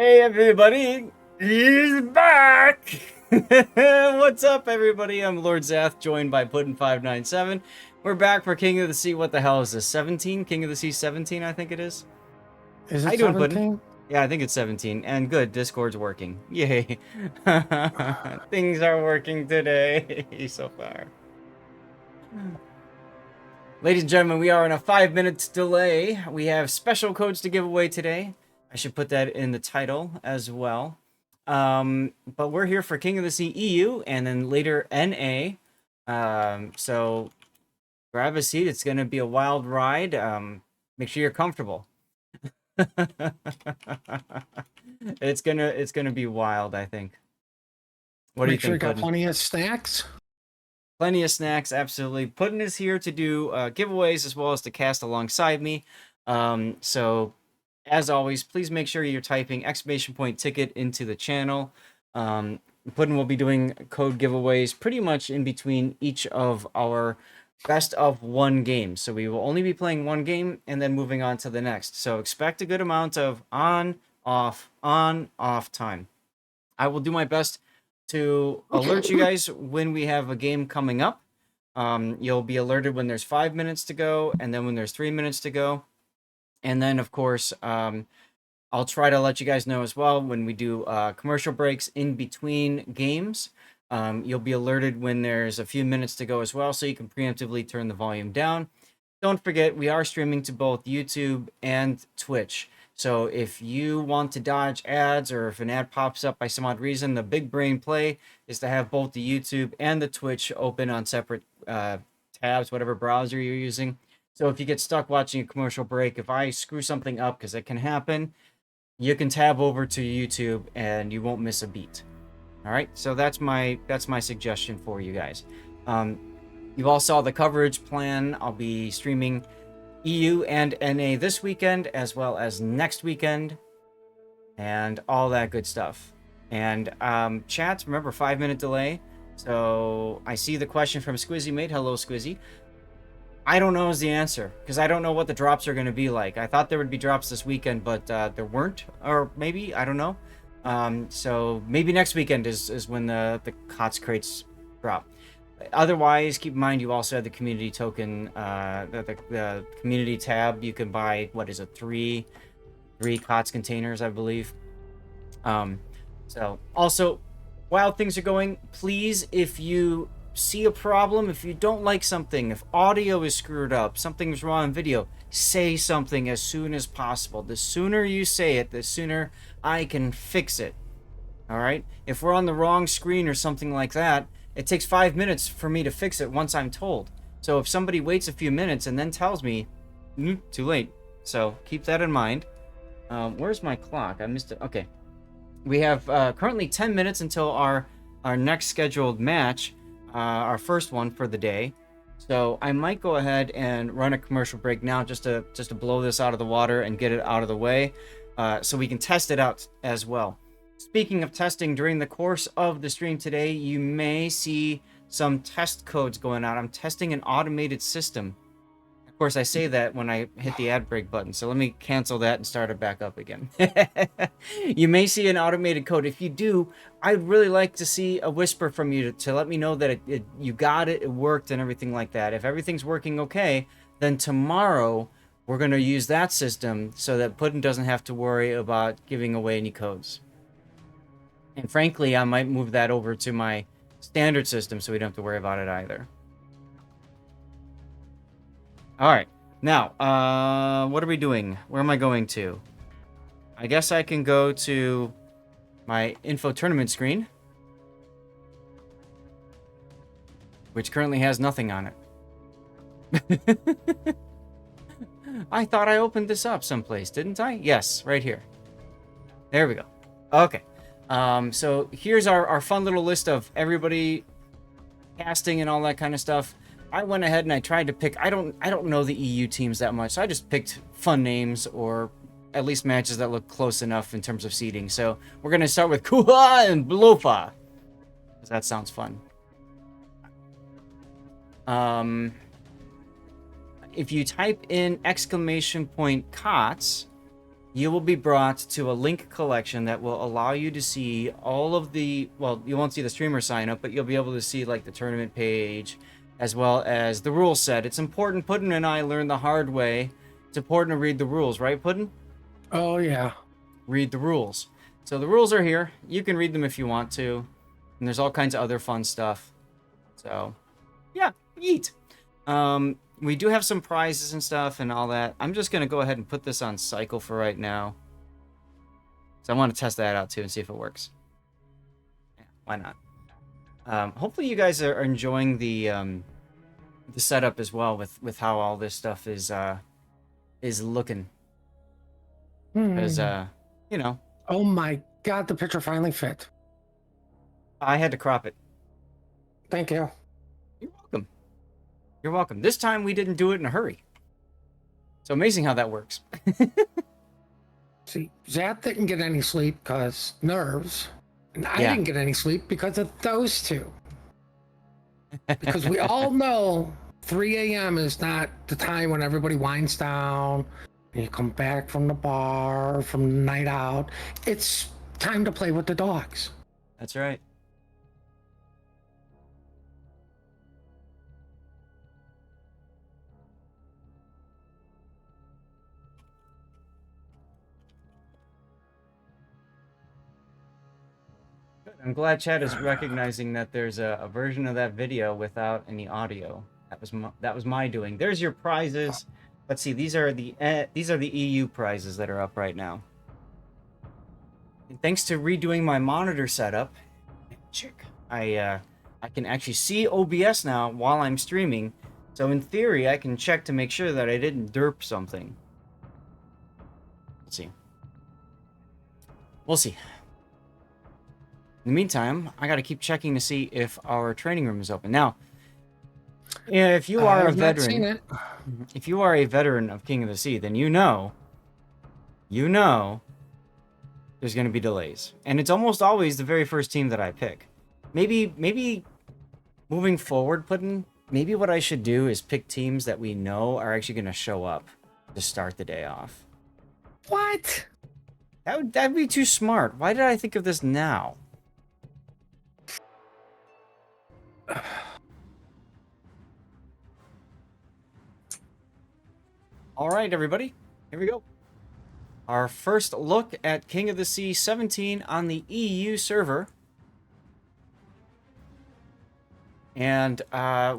Hey everybody, he's back! What's up everybody? I'm Lord Zath, joined by Puddin597. We're back for King of the Sea. What the hell is this? 17? King of the Sea 17, I think it is. Is How it you doing, Puddin? 17? Yeah, I think it's 17. And good, Discord's working. Yay. Things are working today so far. Ladies and gentlemen, we are on a 5 minutes delay. We have special codes to give away today. I should put that in the title as well. But we're here for King of the Sea EU and then later NA. So grab a seat. It's going to be a wild ride. Make sure you're comfortable. It's gonna be wild, I think. What do you Make sure you think, got Puddin? plenty of snacks. Plenty of snacks, absolutely. Puddin is here to do giveaways as well as to cast alongside me. So, as always, please make sure you're typing !ticket into the channel. Puddin will be doing code giveaways pretty much in between each of our best of one game. So we will only be playing one game and then moving on to the next. So expect a good amount of on, off time. I will do my best to alert you guys when we have a game coming up. You'll be alerted when there's 5 minutes to go, and then when there's 3 minutes to go. And then, of course, I'll try to let you guys know as well when we do commercial breaks in between games. You'll be alerted when there's a few minutes to go as well, so you can preemptively turn the volume down. Don't forget, we are streaming to both YouTube and Twitch. So if you want to dodge ads or if an ad pops up by some odd reason, the big brain play is to have both the YouTube and the Twitch open on separate tabs, whatever browser you're using. So if you get stuck watching a commercial break, if I screw something up, because it can happen, you can tab over to YouTube and you won't miss a beat. All right, so that's my suggestion for you guys. You all saw the coverage plan. I'll be streaming EU and NA this weekend, as well as next weekend, and all that good stuff. And chat, remember 5 minute delay. So I see the question from Squizzy Mate. Hello, Squizzy. I don't know is the answer, because I don't know what the drops are going to be like. I thought there would be drops this weekend, but there weren't, or maybe, I don't know. So maybe next weekend is when the COTS crates drop. Otherwise, keep in mind you also have the community token, the community tab. You can buy, what is it, three COTS containers, I believe. So also, while things are going, please, if you see a problem, if you don't like something, if audio is screwed up, something's wrong in video, say something as soon as possible. The sooner you say it, the sooner I can fix it. All right? If we're on the wrong screen or something like that, it takes 5 minutes for me to fix it once I'm told. So if somebody waits a few minutes and then tells me, too late. So keep that in mind. Where's my clock? I missed it. Okay. We have currently 10 minutes until our next scheduled match, our first one for the day. So I might go ahead and run a commercial break now just to blow this out of the water and get it out of the way, so we can test it out as well. Speaking of testing, during the course of the stream today, you may see some test codes going out. I'm testing an automated system. Of course, I say that when I hit the ad break button, so let me cancel that and start it back up again. You may see an automated code. If you do, I'd really like to see a whisper from you to let me know that you got it, it worked, and everything like that. If everything's working okay, then tomorrow we're going to use that system so that Puddin doesn't have to worry about giving away any codes. And frankly, I might move that over to my standard system so we don't have to worry about it either. All right. Now, what are we doing? Where am I going to? I guess I can go to my info tournament screen, which currently has nothing on it. I thought I opened this up someplace, didn't I? Yes, right here. There we go. Okay. So here's our fun little list of everybody casting and all that kind of stuff. I went ahead and I tried to pick. I don't know the EU teams that much, so I just picked fun names or at least matches that look close enough in terms of seeding. So we're gonna start with Kuha and BLOFA, because that sounds fun. If you type in !COTS, you will be brought to a link collection that will allow you to see all of the, well, you won't see the streamer sign up, but you'll be able to see like the tournament page as well as the rule set. It's important. Puddin and I learned the hard way. It's important to read the rules, right, Puddin? Oh, yeah. Read the rules. So the rules are here. You can read them if you want to. And there's all kinds of other fun stuff. So, yeah, yeet. We do have some prizes and stuff and all that. I'm just going to go ahead and put this on cycle for right now. So I want to test that out too and see if it works. Yeah, why not? Hopefully you guys are enjoying the setup as well with how all this stuff is looking. Because, you know. Oh my God, the picture finally fit. I had to crop it. Thank you. You're welcome. You're welcome. This time we didn't do it in a hurry. So amazing how that works. See, Zat didn't get any sleep because nerves. And I Yeah. didn't get any sleep because of those two. Because we all know 3 a.m. is not the time when everybody winds down. And you come back from the bar, from the night out. It's time to play with the dogs. That's right. Good. I'm glad Chad is recognizing that there's a version of that video without any audio. That was my doing. There's your prizes. Let's see. These are the EU prizes that are up right now. And thanks to redoing my monitor setup, I can actually see OBS now while I'm streaming. So in theory, I can check to make sure that I didn't derp something. Let's see. We'll see. In the meantime, I got to keep checking to see if our training room is open. Now, if you are a veteran, if you are a veteran of King of the Sea, then you know there's going to be delays. And it's almost always the very first team that I pick. Maybe moving forward, maybe what I should do is pick teams that we know are actually going to show up to start the day off. What? That'd be too smart. Why did I think of this now? All right, everybody. Here we go. Our first look at King of the Sea 17 on the EU server. And oh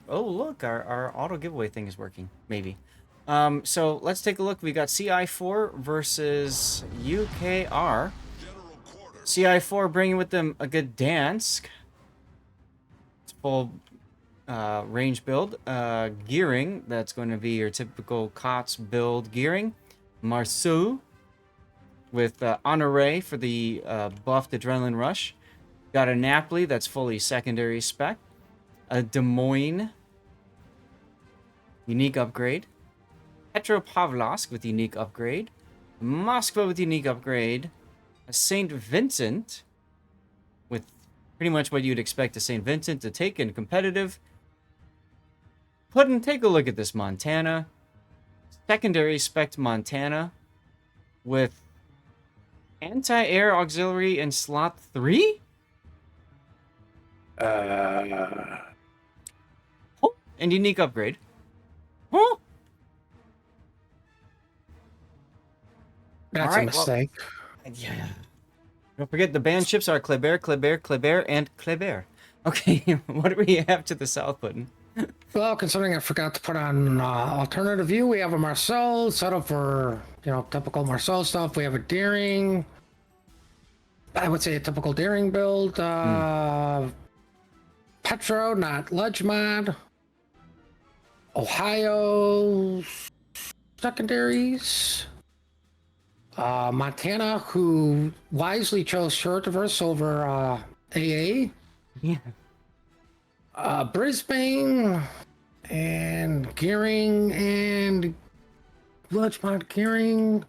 look, our auto giveaway thing is working, maybe. So let's take a look. We got CI4 versus UKR. CI4 bringing with them a good Dansk. It's full range build. Gearing, that's going to be your typical COTS build gearing. Marceau with Honore for the buffed Adrenaline Rush. Got a Napoli that's fully secondary spec. A Des Moines unique upgrade. Petropavlovsk with unique upgrade. Moskva with unique upgrade. A St. Vincent with pretty much what you'd expect a St. Vincent to take in competitive. Take a look at this Montana. Secondary spec Montana with anti-air auxiliary in slot 3? And unique upgrade. Huh? That's All right, a mistake. Yeah. Don't forget the banned ships are Kleber, Kleber, Kleber, and Kleber. Okay, what do we have to the south, Puddin? Well, considering I forgot to put on alternative view, we have a Marcel set up for, typical Marcel stuff. We have a Deering. I would say a typical Deering build. Petro, not Ledge mod. Ohio secondaries. Montana, who wisely chose short diverse over AA. Yeah. Brisbane and Gearing and Ledgemont Gearing.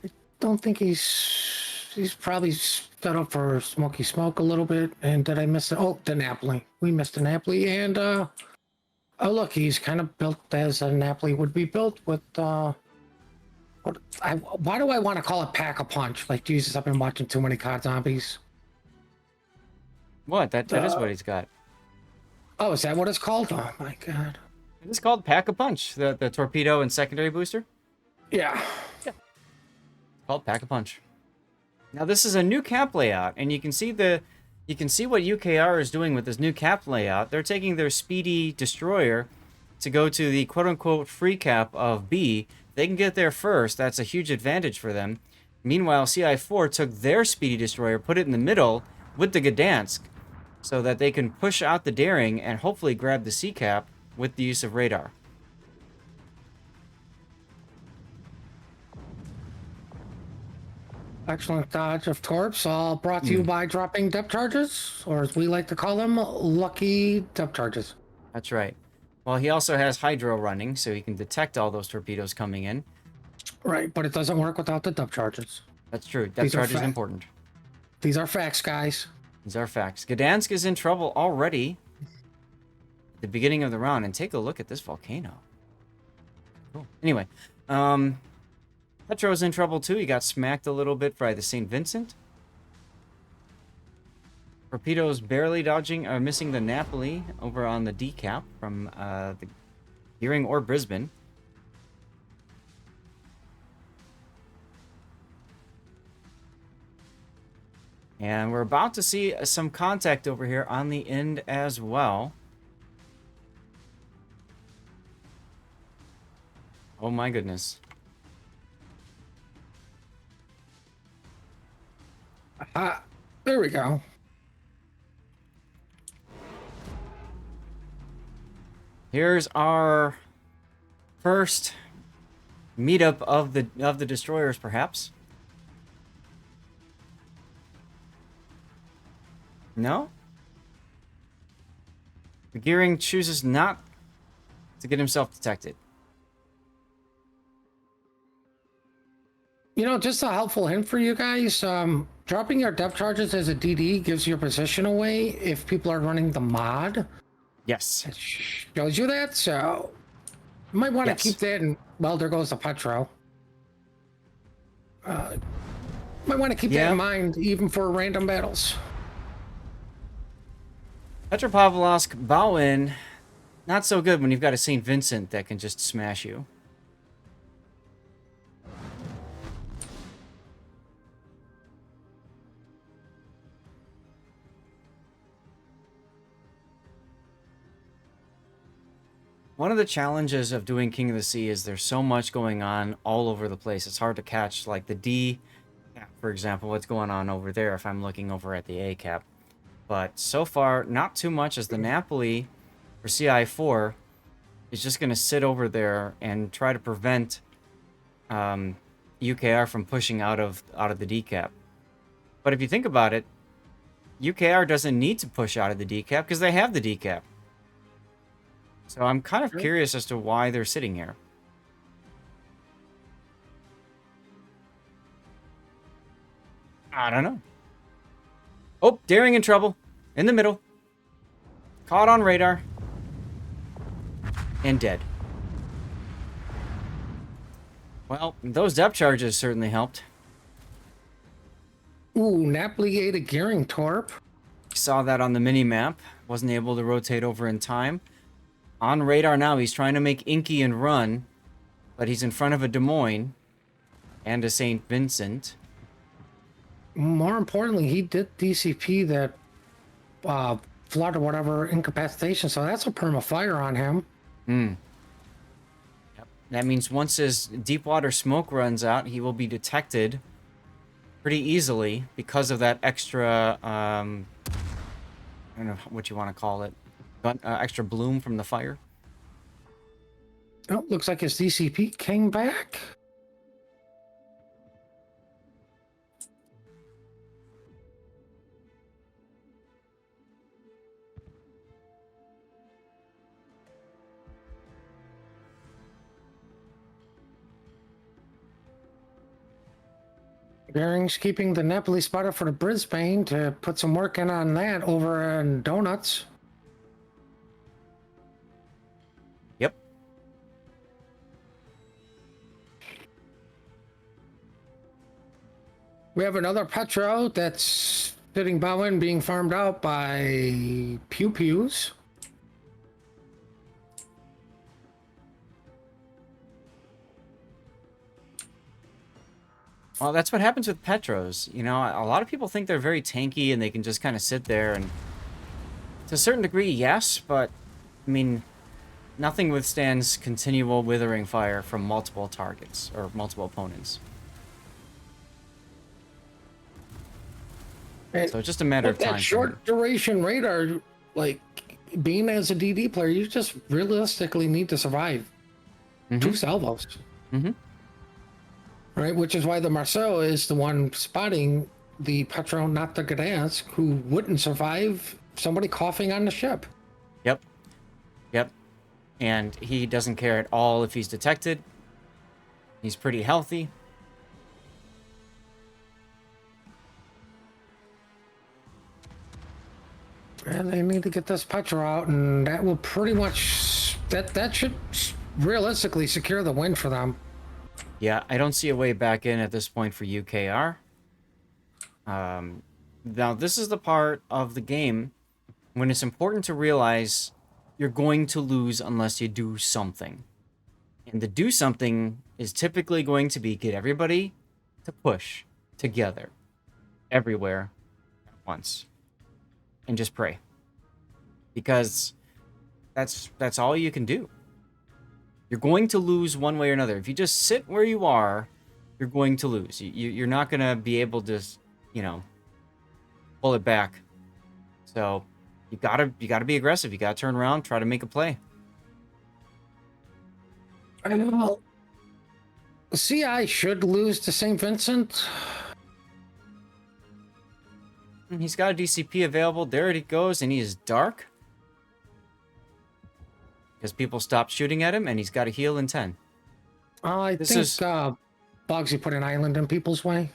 I don't think he's probably set up for Smoky Smoke a little bit. And did I miss it? Oh, the Napoli. We missed the Napoli. And oh look, he's kind of built as a Napoli would be built with Why do I want to call it Pack-a-Punch? Like, Jesus, I've been watching too many COD zombies. What? That is what he's got. Oh, is that what it's called? Oh my god. It is called Pack-a-Punch, the torpedo and secondary booster. Yeah. It's called Pack-a-Punch. Now this is a new cap layout, and you can see what UKR is doing with this new cap layout. They're taking their speedy destroyer to go to the quote-unquote free cap of B. They can get there first. That's a huge advantage for them. Meanwhile, CI4 took their speedy destroyer, put it in the middle with the Gdansk, so that they can push out the daring and hopefully grab the C cap with the use of radar. Excellent dodge of torps, all brought to you by dropping depth charges, or as we like to call them, lucky depth charges. That's right. Well, he also has hydro running, so he can detect all those torpedoes coming in. Right, but it doesn't work without the depth charges. That's true. Depth charge is important. These are facts, guys. These are facts. Gdansk is in trouble already at the beginning of the round, and take a look at this volcano. Cool. Anyway, Petro's in trouble too. He got smacked a little bit by the St. Vincent. Torpedoes barely dodging, or missing the Napoli over on the decap from the Gearing or Brisbane. And we're about to see some contact over here on the end as well. Oh my goodness. There we go. Here's our first meetup of the destroyers, perhaps. No? The Gearing chooses not to get himself detected. You know, just a helpful hint for you guys, dropping your depth charges as a DD gives your position away if people are running the mod. Yes. It shows you that, so you might want to keep that in. Well, there goes the Petro. Might want to keep that in mind, even for random battles. Petropavlovsk Bowen, not so good when you've got a St. Vincent that can just smash you. One of the challenges of doing King of the Sea is there's so much going on all over the place. It's hard to catch, like the D cap, for example, what's going on over there if I'm looking over at the A cap. But so far, not too much, as the Napoli for CI4 is just going to sit over there and try to prevent UKR from pushing out of the D cap. But if you think about it, UKR doesn't need to push out of the D cap because they have the D cap. So I'm kind of curious as to why they're sitting here. I don't know. Oh, Daring in trouble. In the middle. Caught on radar. And dead. Well, those depth charges certainly helped. Ooh, Napoli ate a Gearing torp. Saw that on the mini-map. Wasn't able to rotate over in time. On radar now, he's trying to make Inky and run. But he's in front of a Des Moines. And a St. Vincent. More importantly, he did DCP that flood or whatever incapacitation, so that's a perma fire on him. Yep. That means once his deep water smoke runs out, he will be detected pretty easily because of that extra, I don't know what you want to call it, extra bloom from the fire. Oh, looks like his DCP came back. Gearing's keeping the Napoli spotter for the Brisbane to put some work in on that over in Donuts. Yep. We have another Petro that's sitting Bowen being farmed out by Pew Pews. Well, that's what happens with Petros. You know, a lot of people think they're very tanky and they can just kind of sit there, and to a certain degree, yes, but I mean, nothing withstands continual withering fire from multiple targets or multiple opponents. And So it's just a matter of with time. that short duration radar, like being as a DD player, you just realistically need to survive two salvos. Mm-hmm. Right, which is why the Marceau is the one spotting the Petro, not the Gdansk, who wouldn't survive somebody coughing on the ship. Yep. Yep. And he doesn't care at all if he's detected. He's pretty healthy. And they need to get this Petro out, and that will pretty much that should realistically secure the win for them. Yeah, I don't see a way back in at this point for UKR. Now, this is the part of the game when it's important to realize you're going to lose unless you do something. And the do something is typically going to be get everybody to push together everywhere at once and just pray. Because that's all you can do. You're going to lose one way or another. If you just sit where you are, you're going to lose. You're not going to be able to, you know, pull it back. So you gotta be aggressive. You gotta turn around, try to make a play. I know. CI should lose to St. Vincent. He's got a DCP available. There it goes, and he is dark. Because people stopped shooting at him, and he's got a heal in 10. I think Bogsy put an island in people's way.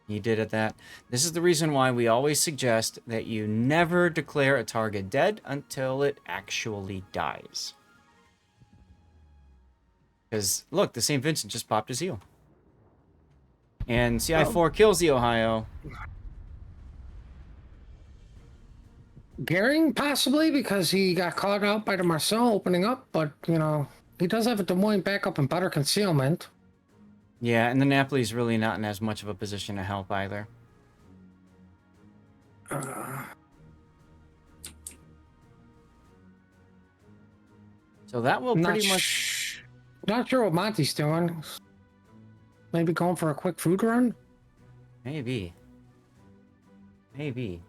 He did at that. This is the reason why we always suggest that you never declare a target dead until it actually dies. Because, look, the St. Vincent just popped his heal. And CI4 kills the Ohio. Gehring, possibly, because he got caught out by the Marceau opening up, but, you know, he does have a Des Moines backup and better concealment. Yeah, and the Napoli's really not in as much of a position to help either. So that will pretty much... Not sure what Monty's doing. Maybe going for a quick food run? Maybe. Maybe.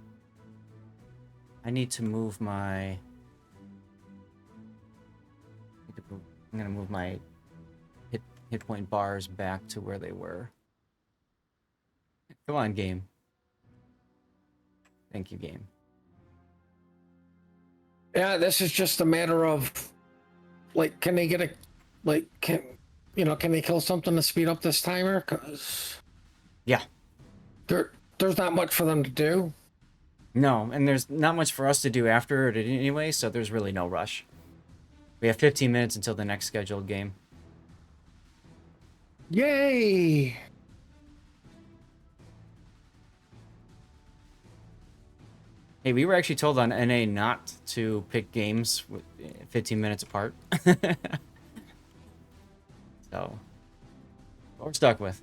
I need to move my... I'm going to move my hit point bars back to where they were. Come on, game. Thank you, game. Yeah, this is just a matter of, like, can they get a... Like, can they kill something to speed up this timer? Because... Yeah. There's not much for them to do. No, and there's not much for us to do after it anyway, so there's really no rush. We have 15 minutes until the next scheduled game. Yay! Hey, we were actually told on NA not to pick games with 15 minutes apart. So, what we're stuck with.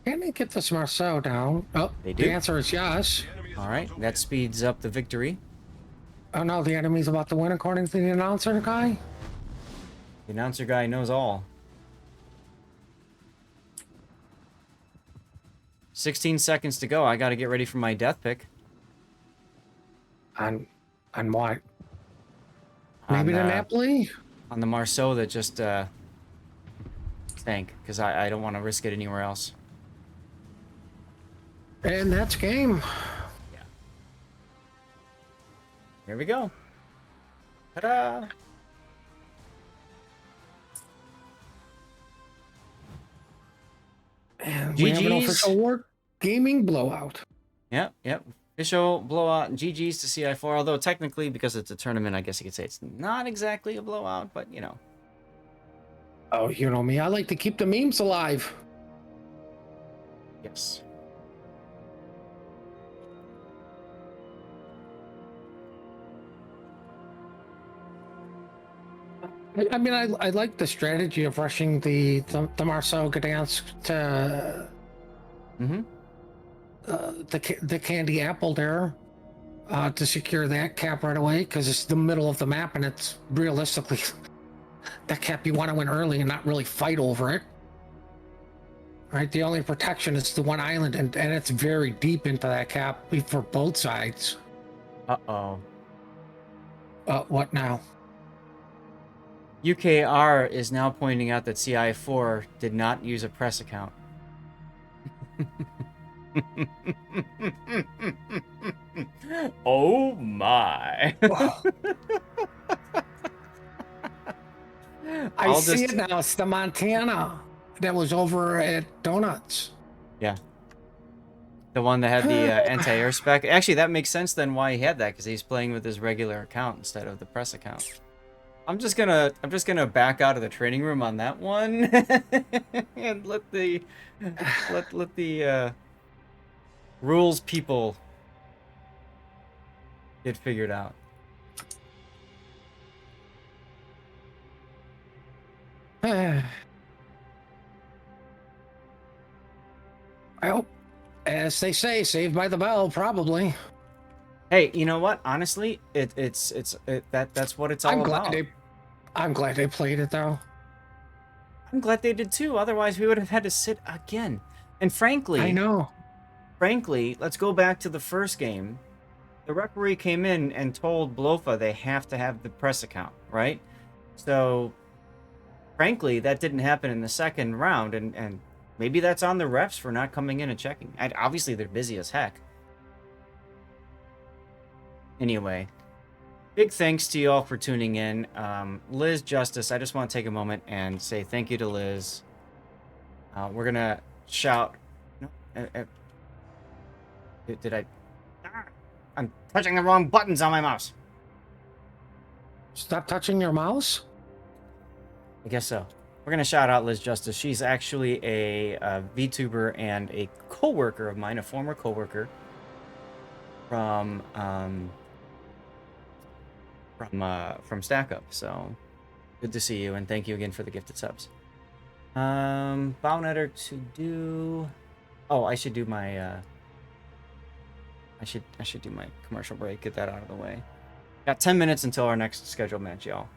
Can they get this Marceau down? Oh, They do. The answer is yes. All right, that speeds up the victory. Oh no, the enemy's about to win according to the announcer guy. The announcer guy knows all. 16 seconds to go. I got to get ready for my death pick. On what? Maybe the On, Napoli? On the Marceau that just sank, because I don't want to risk it anywhere else. And that's game. Yeah. Here we go. Ta-da! And we have an GG's. official War Gaming blowout. Yep. Official blowout and GG's to CI4, although technically, because it's a tournament, I guess you could say it's not exactly a blowout, but, you know. Oh, you know me. I like to keep the memes alive. Yes. I mean, I like the strategy of rushing the Marcel Gdansk to Mm-hmm. the Candy Apple there to secure that cap right away because it's the middle of the map and it's realistically that cap you want to win early and not really fight over it. Right, the only protection is the one island, and it's very deep into that cap for both sides. Uh-oh. What now? UKR is now pointing out that CI4 did not use a press account. Oh my. I I'll see just it now. It's the Montana that was over at Donuts. yeah. The one that had the anti-air spec. Actually, that makes sense then why he had that, because he's playing with his regular account instead of the press account. I'm just gonna back out of the training room on that one and let the rules people get figured out. Well, as they say, saved by the bell, probably. Hey, you know what? Honestly, that's what it's all about. I'm glad they played it though. I'm glad they did too. Otherwise, we would have had to sit again. And I know. frankly, let's go back to the first game. The referee came in and told BLOFA they have to have the press account, right? So, frankly, that didn't happen in the second round, and maybe that's on the refs for not coming in and checking. And obviously, they're busy as heck. Anyway, big thanks to you all for tuning in. Liz Justice, I just want to take a moment and say thank you to Liz. We're going to shout. No, did I? I'm touching the wrong buttons on my mouse. Stop touching your mouse? I guess so. We're going to shout out Liz Justice. She's actually a VTuber and a co-worker of mine, a former co-worker from Stack Up. So good to see you, and thank you again for the gifted subs. Bownetter to do. Oh, I should do my. I should do my commercial break. Get that out of the way. Got 10 minutes until our next scheduled match, y'all.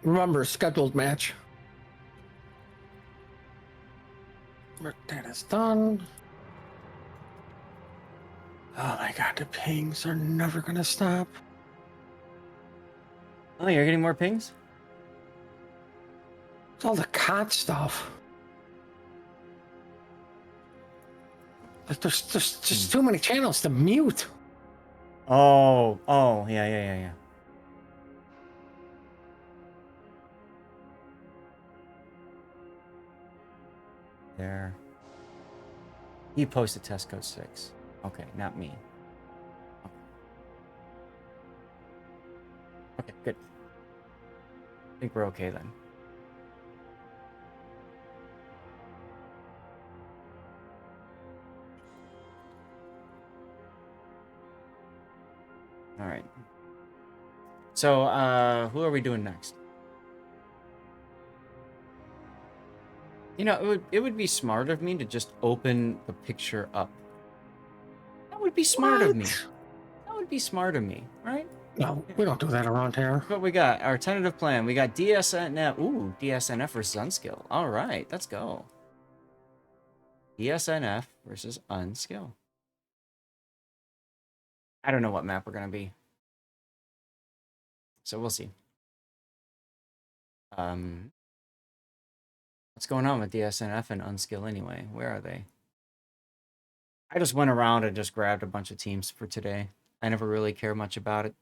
Remember, scheduled match. That is done. Oh my god, the pings are never gonna stop. Oh, you're getting more pings? It's all the COD stuff. Like there's just too many channels to mute. Oh, yeah. There. He posted test code 6. Okay, not me. Okay, good. I think we're okay then. All right. So, who are we doing next? You know, it would be smart of me to just open the picture up. That would be smart of me. That would be smart of me, right? No, we don't do that around here. What we got? Our tentative plan. We got DSNF. Ooh, DSNF versus UNSKL. All right, let's go. DSNF versus UNSKL. I don't know what map we're going to be. So we'll see. What's going on with DSNF and UNSKL anyway? Where are they? I just went around and just grabbed a bunch of teams for today. I never really care much about it.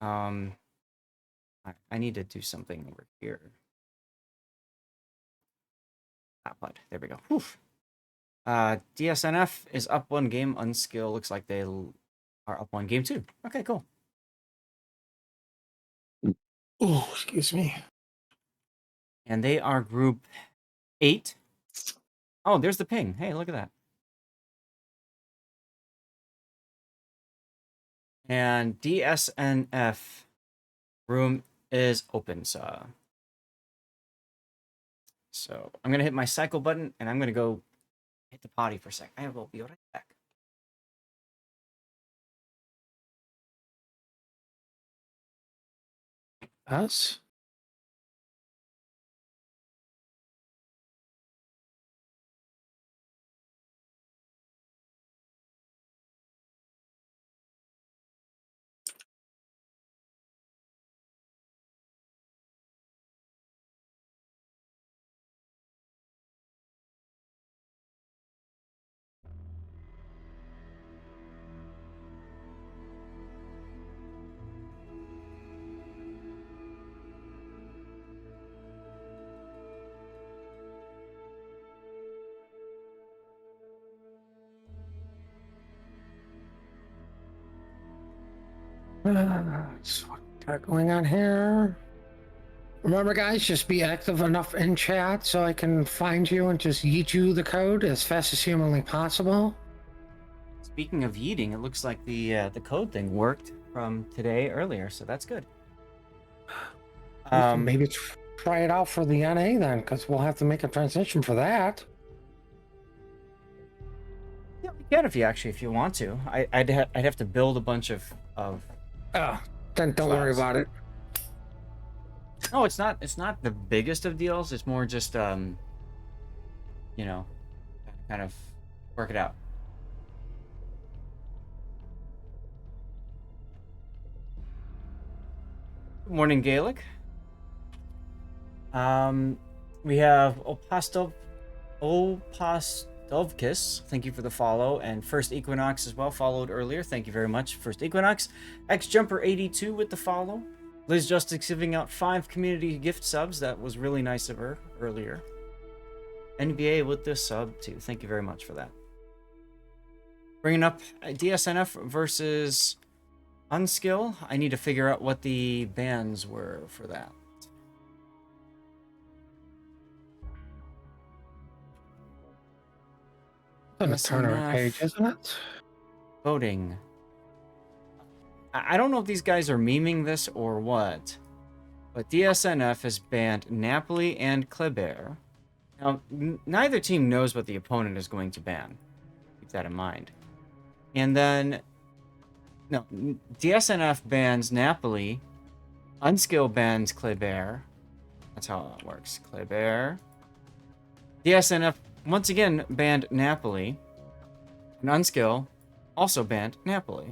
I need to do something over here. But there we go. Whew. DSNF is up 1 game. UNSKL looks like they are up 1 game too. Okay, cool. Oh, excuse me. And they are group 8. Oh, there's the ping. Hey, look at that. And DSNF room is open, so I'm gonna hit my cycle button and I'm gonna go hit the potty for a sec. I will be right back. Us? So what we got going on here? Remember, guys, just be active enough in chat so I can find you and just yeet you the code as fast as humanly possible. Speaking of yeeting, it looks like the code thing worked from today earlier, so that's good. Maybe try it out for the NA then, because we'll have to make a transition for that. Yeah, you can if you want to. I'd have to build a bunch of. Oh, then don't worry about it. No, it's not the biggest of deals. It's more just kind of work it out. Good morning, Gaelic. We have Opastovkis. Thank you for the follow, and First Equinox as well followed earlier. Thank you very much, First Equinox. X Jumper 82 with the follow. Liz Justice giving out 5 community gift subs. That was really nice of her earlier. NBA with this sub too. Thank you very much for that. Bringing up DSNF versus UNSKL. I need to figure out what the bans were for that. On the tournament page, isn't it? Voting. I don't know if these guys are memeing this or what, but DSNF has banned Napoli and Kleber. Now, neither team knows what the opponent is going to ban. Keep that in mind. And then, no, DSNF bans Napoli, UNSKL bans Kleber. That's how it works. Kleber. DSNF once again banned Napoli, and UNSKL also banned Napoli.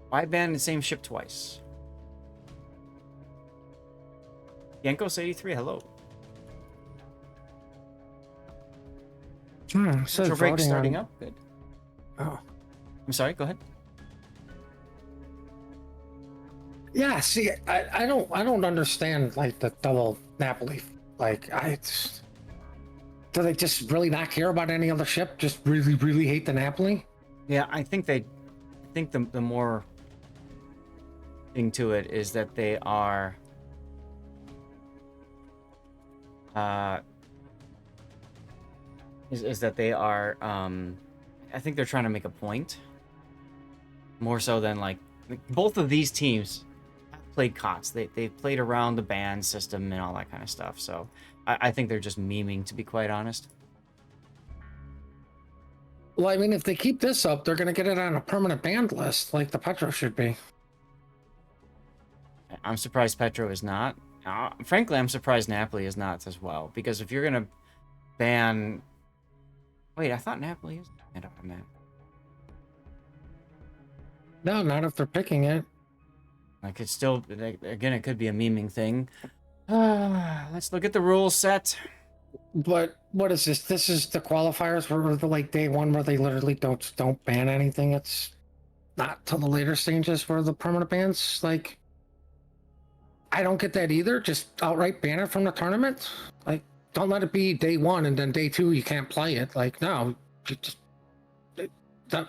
Why ban the same ship twice? Yankos83, hello. So break starting up. Good. Oh, I'm sorry. Go ahead. yeah. See, I don't understand like the double Napoli. Like do they just really not care about any other ship? Just really hate the Napoli? Yeah, I think the more thing to it is that they are is that they are I think they're trying to make a point more so than like both of these teams have played COTS. They've played around the ban system and all that kind of stuff, so I think they're just memeing, to be quite honest. Well, I mean, if they keep this up, they're going to get it on a permanent banned list, like the Petro should be. I'm surprised Petro is not. Frankly, I'm surprised Napoli is not as well, because if you're going to ban... Wait, I thought Napoli is banned off the map. No, not if they're picking it. Like, it's still... Again, it could be a memeing thing. Let's look at the rule set. But what is this? This is the qualifiers for the like day one where they literally don't ban anything. It's not till the later stages where the permanent bans. Like, I don't get that either. Just outright ban it from the tournament. Like, don't let it be day one and then day two you can't play it. Like, no,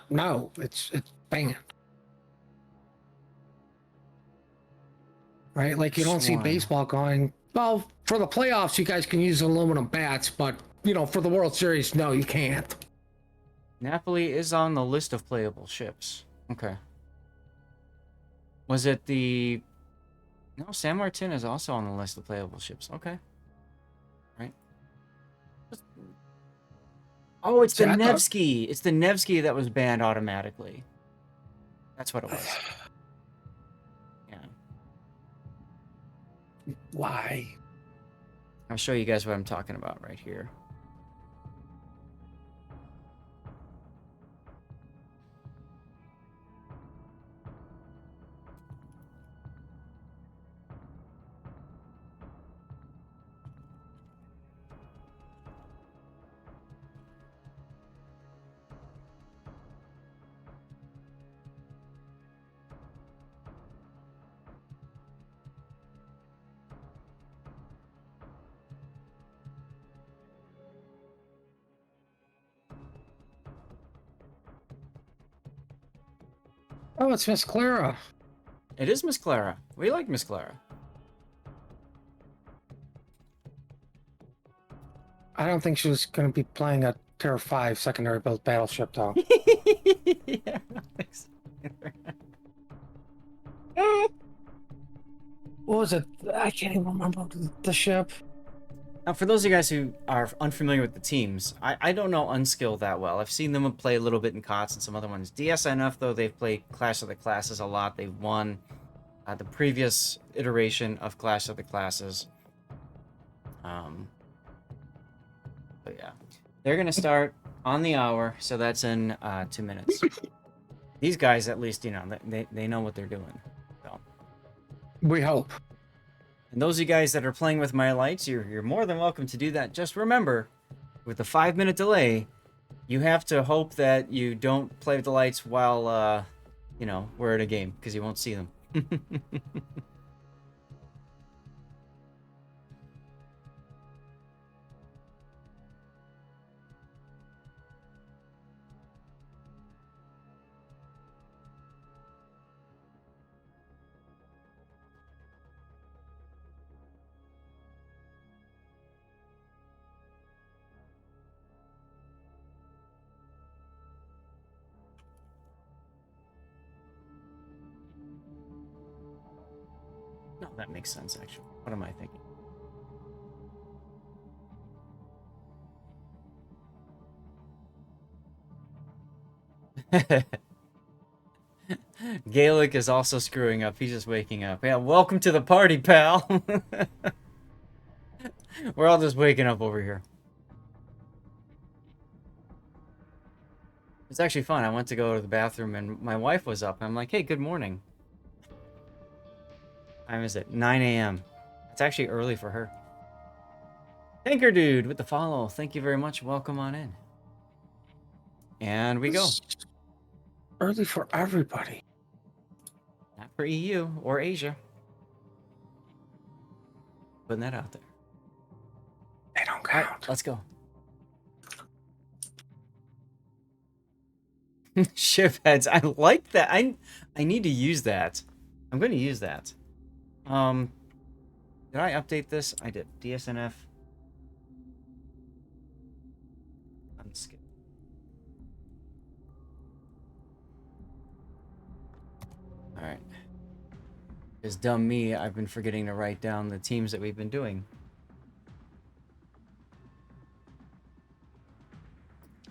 no, it's banned. right? Like you don't see Sworn. baseball going, well, for the playoffs, you guys can use aluminum bats, but, for the World Series, no, you can't. Napoli is on the list of playable ships. Okay. Was it the... No, San Martin is also on the list of playable ships. Okay. Right. Oh, it's the See, I thought, Nevsky. It's the Nevsky that was banned automatically. That's what it was. Yeah. why? I'll show you guys what I'm talking about right here. Oh, it's Miss Clara. It is Miss Clara. We like Miss Clara. I don't think she was going to be playing a Tier 5 secondary built battleship, though. Yeah. What was it? I can't even remember the ship. Now, for those of you guys who are unfamiliar with the teams, I don't know UNSKL that well. I've seen them play a little bit in COTS and some other ones. DSNF, though, they've played Clash of the Classes a lot. They've won the previous iteration of Clash of the Classes. But yeah, they're going to start on the hour, so that's in 2 minutes. These guys, at least, they know what they're doing. So. We hope. And those of you guys that are playing with my lights, you're more than welcome to do that. Just remember, with the 5-minute delay, you have to hope that you don't play with the lights while, we're at a game, because you won't see them. No, that makes sense, actually. What am I thinking? Gaelic is also screwing up. He's just waking up. Yeah, welcome to the party, pal. We're all just waking up over here. It's actually fun. I went to go to the bathroom and my wife was up. I'm like, hey, good morning. Time is it? 9 a.m. It's actually early for her. Tanker Dude with the follow. Thank you very much. Welcome on in. And we go. Early for everybody. Not for EU or Asia. Putting that out there. They don't count. All right, let's go. Ship heads. I like that. I need to use that. I'm going to use that. Did I update this? I did. DSNF. UNSKL. All right. As dumb me, I've been forgetting to write down the teams that we've been doing.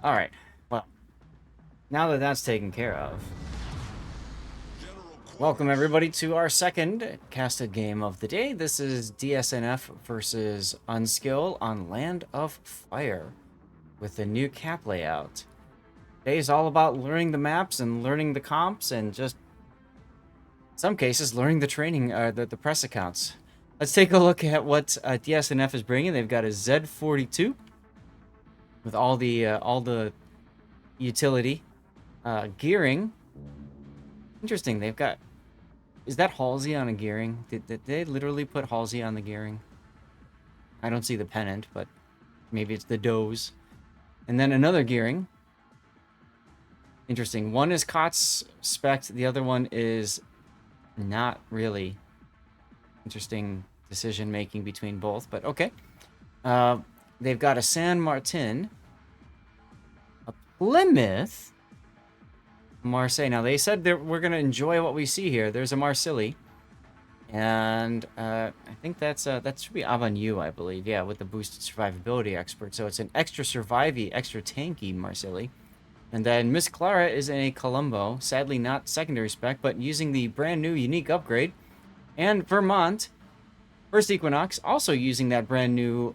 All right. Well, now that that's taken care of, welcome everybody to our second casted game of the day. This is DSNF versus UNSKL on Land of Fire with the new cap layout. Today is all about learning the maps and learning the comps and just, in some cases, learning the training, the press accounts. Let's take a look at what DSNF is bringing. They've got a Z42 with all the utility gearing. Interesting. They've got. Is that Halsey on a gearing? Did they literally put Halsey on the gearing? I don't see the pennant, but maybe it's the doze. And then another gearing. Interesting. One is COTS spec. The other one is not really. Interesting decision making between both, but okay. They've got a San Martin, a Plymouth, Marseille. Now they said that we're gonna enjoy what we see here. There's a Marseille, and I think that should be Avenue, I believe. Yeah, with the boosted survivability expert. So it's an extra survivey, extra tanky Marseille. And then Miss Clara is a Colombo, sadly not secondary spec, but using the brand new unique upgrade. And Vermont, first Equinox, also using that brand new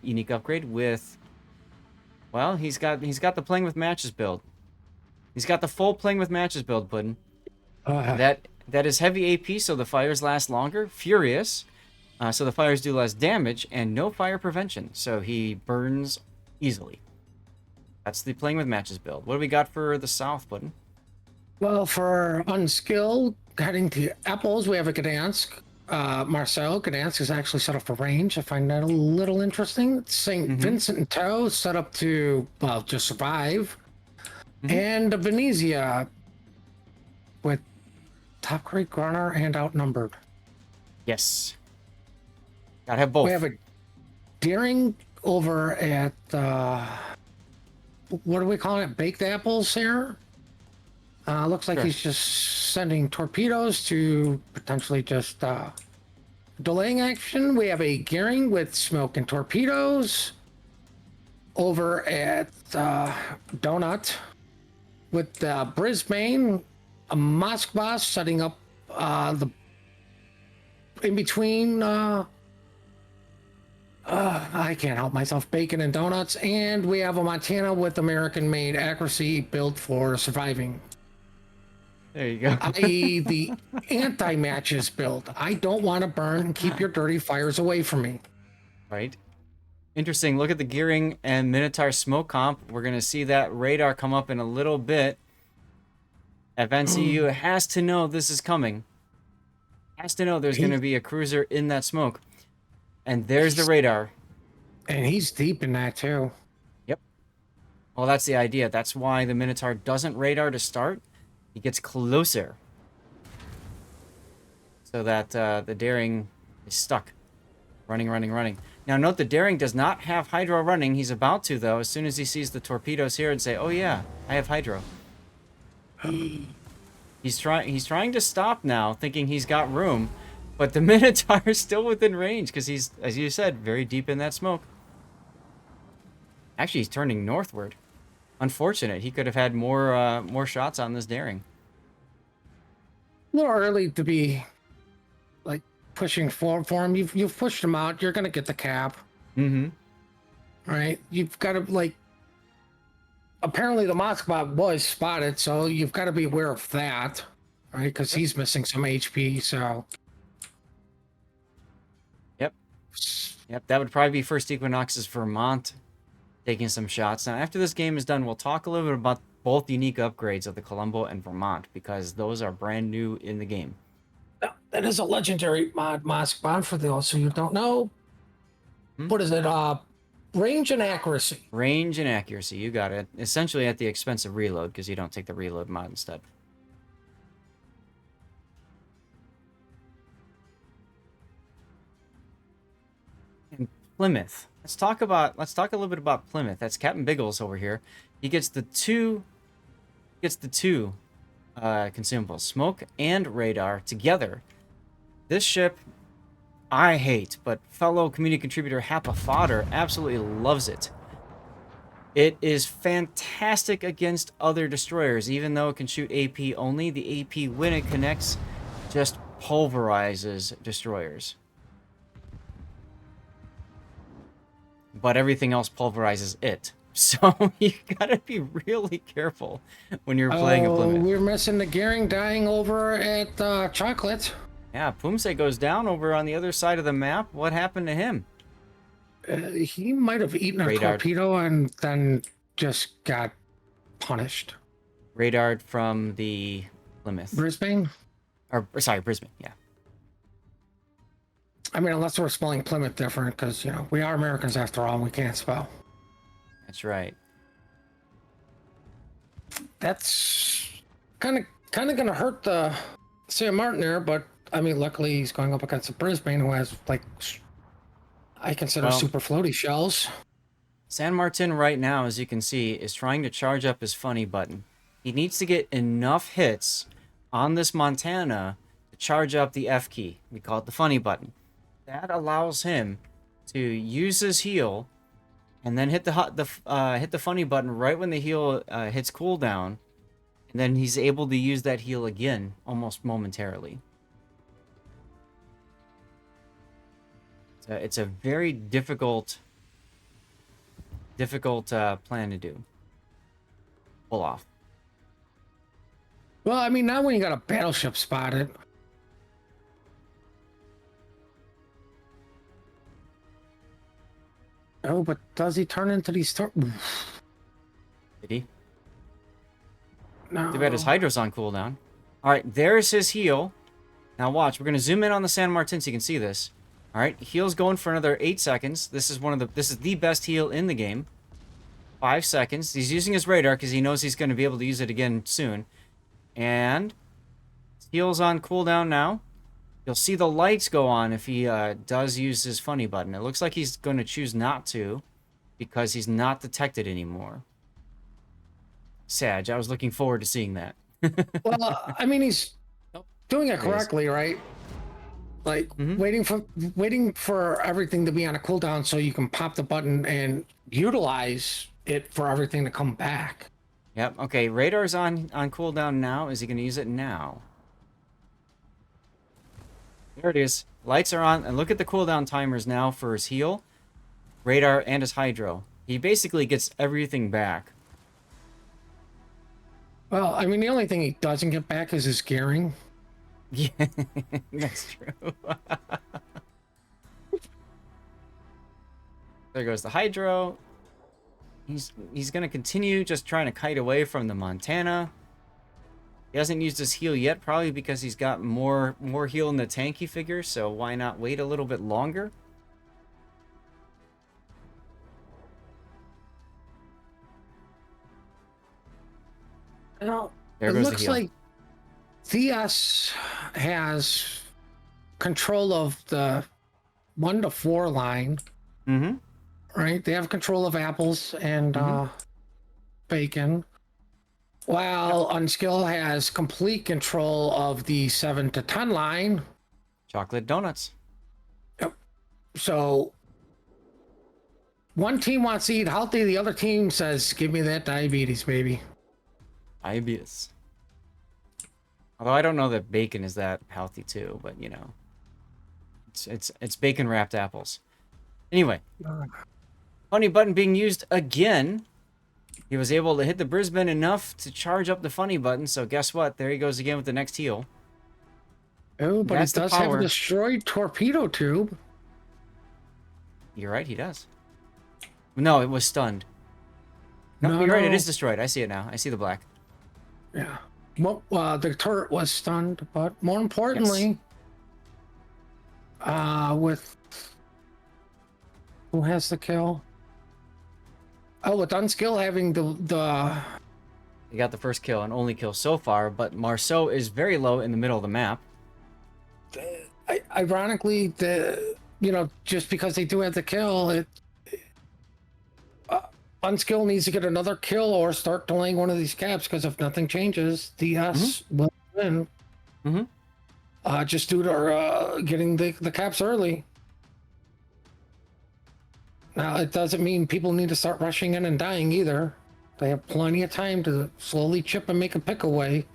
unique upgrade with, well, he's got the playing with matches build. He's got the full playing with matches build, Puddin. That is heavy AP, so the fires last longer. Furious, so the fires do less damage, and no fire prevention, so he burns easily. That's the playing with matches build. What do we got for the South, Puddin? Well, for unskilled, heading to Apples, we have a Gdansk. Marcel Gdansk is actually set up for range. I find that a little interesting. St. Vincent and Toe set up to, well, just survive. And Venezia with top grade Grunner and outnumbered. Yes. Gotta have both. We have a Daring over at, what are we calling it? Baked apples here? Looks like Sure. he's just sending torpedoes to potentially just delaying action. We have a Gearing with smoke and torpedoes over at Donut with Brisbane, a Moskva setting up the in between. I can't help myself. Bacon and donuts, and we have a Montana with American-made accuracy built for surviving. There you go. I.e., the anti-matches build. I don't want to burn and keep your dirty fires away from me. Right. Interesting. Look at the Gearing and Minotaur smoke comp. We're going to see that radar come up in a little bit. FNCU has to know this is coming. Has to know there's going to be a cruiser in that smoke. And there's the radar. And he's deep in that, too. Yep. Well, that's the idea. That's why the Minotaur doesn't radar to start. He gets closer. So that the Daring is stuck. Running, running, running. Now, note the Daring does not have Hydro running. He's about to, though, as soon as he sees the torpedoes here and say, oh, yeah, I have Hydro. He's trying to stop now, thinking he's got room. But the Minotaur is still within range because he's, as you said, very deep in that smoke. Actually, he's turning northward. Unfortunate. He could have had more shots on this Daring. A little early to be, like, pushing for him. You've pushed him out. You're going to get the cap. Mm-hmm. Right? You've got to, like... Apparently the Moskva was spotted, so you've got to be aware of that. Right? Because he's missing some HP, so... Yep, that would probably be first Equinox's Vermont taking some shots. Now, after this game is done, we'll talk a little bit about both unique upgrades of the Colombo and Vermont, because those are brand new in the game. That is a legendary mod Moskva for those who you don't know. What is it? Range and accuracy. Range and accuracy, you got it. Essentially at the expense of reload, because you don't take the reload mod instead. And Plymouth. Let's talk a little bit about Plymouth. That's Captain Biggles over here. He gets the two consumables, smoke and radar together. This ship I hate, but fellow community contributor Happa Fodder absolutely loves it. It is fantastic against other destroyers, even though it can shoot AP only. The AP, when it connects, just pulverizes destroyers. But everything else pulverizes it. So you gotta be really careful when you're playing a Plymouth. We're missing the Gearing dying over at Chocolate. Yeah, Pumse goes down over on the other side of the map. What happened to him? He might have eaten a Radar. torpedo and then just got punished. Radar from the Plymouth. Brisbane? Or, sorry, Brisbane, yeah. I mean, unless we're spelling Plymouth different, because, you know, we are Americans after all, and we can't spell. That's right. That's kind of going to hurt the San Martin there, but I mean, luckily he's going up against a Brisbane who has like I consider Well, super floaty shells. San Martin right now, as you can see, is trying to charge up his funny button. He needs to get enough hits on this Montana to charge up the F key. We call it the funny button. That allows him to use his heal and then hit the funny button right when the heal hits cooldown, and then he's able to use that heal again almost momentarily. It's a very difficult plan to do. Pull off. Well, I mean, not when you got a battleship spotted. Oh, but does he turn into these? Did he? No. Too bad his Hydro's on cooldown. All right, there's his heal. Now watch. We're gonna zoom in on the San Martin so you can see this. All right, heal's going for another 8 seconds. This is the best heal in the game. 5 seconds. He's using his radar because he knows he's going to be able to use it again soon. And heal's on cooldown now. You'll see the lights go on if he does use his funny button. It looks like he's going to choose not to because he's not detected anymore. Sag, I was looking forward to seeing that. Well, I mean, he's doing it correctly, right? Like waiting for everything to be on a cooldown so you can pop the button and utilize it for everything to come back. Yep. Okay. Radar's on cooldown now. Is he going to use it now? There it is. Lights are on, and look at the cooldown timers now for his heal, radar, and his hydro. He basically gets everything back. Well, I mean, the only thing he doesn't get back is his gearing. Yeah, that's true. There goes the hydro. He's gonna continue just trying to kite away from the Montana. He hasn't used his heal yet, probably because he's got more heal in the tank, he figures, so why not wait a little bit longer? Well, There it goes the looks heal. like DS has control of the 1 to 4 line. Mm-hmm. Right? They have control of apples and bacon. While UNSKL has complete control of the 7 to 10 line. Chocolate donuts. Yep. So one team wants to eat healthy, the other team says, "Give me that diabetes, baby." Diabetes. Although I don't know that bacon is that healthy too, but you know, it's bacon wrapped apples. Anyway, funny button being used again. He was able to hit the Brisbane enough to charge up the funny button. So guess what? There he goes again with the next heal. Oh, but That's he the does have power. a destroyed torpedo tube. You're right, he does. No, it was stunned. No, No, you're right. It no. is destroyed. I see it now. I see the black. Yeah. Well, the turret was stunned, but more importantly, with who has the kill? Oh, with UNSKL having the He got the first kill and only kill so far, but Marceau is very low in the middle of the map. ironically, just because they do have the kill, UNSKL needs to get another kill or start delaying one of these caps, because if nothing changes, DS will win. Just due to getting the caps early. Now, it doesn't mean people need to start rushing in and dying either. They have plenty of time to slowly chip and make a pick away.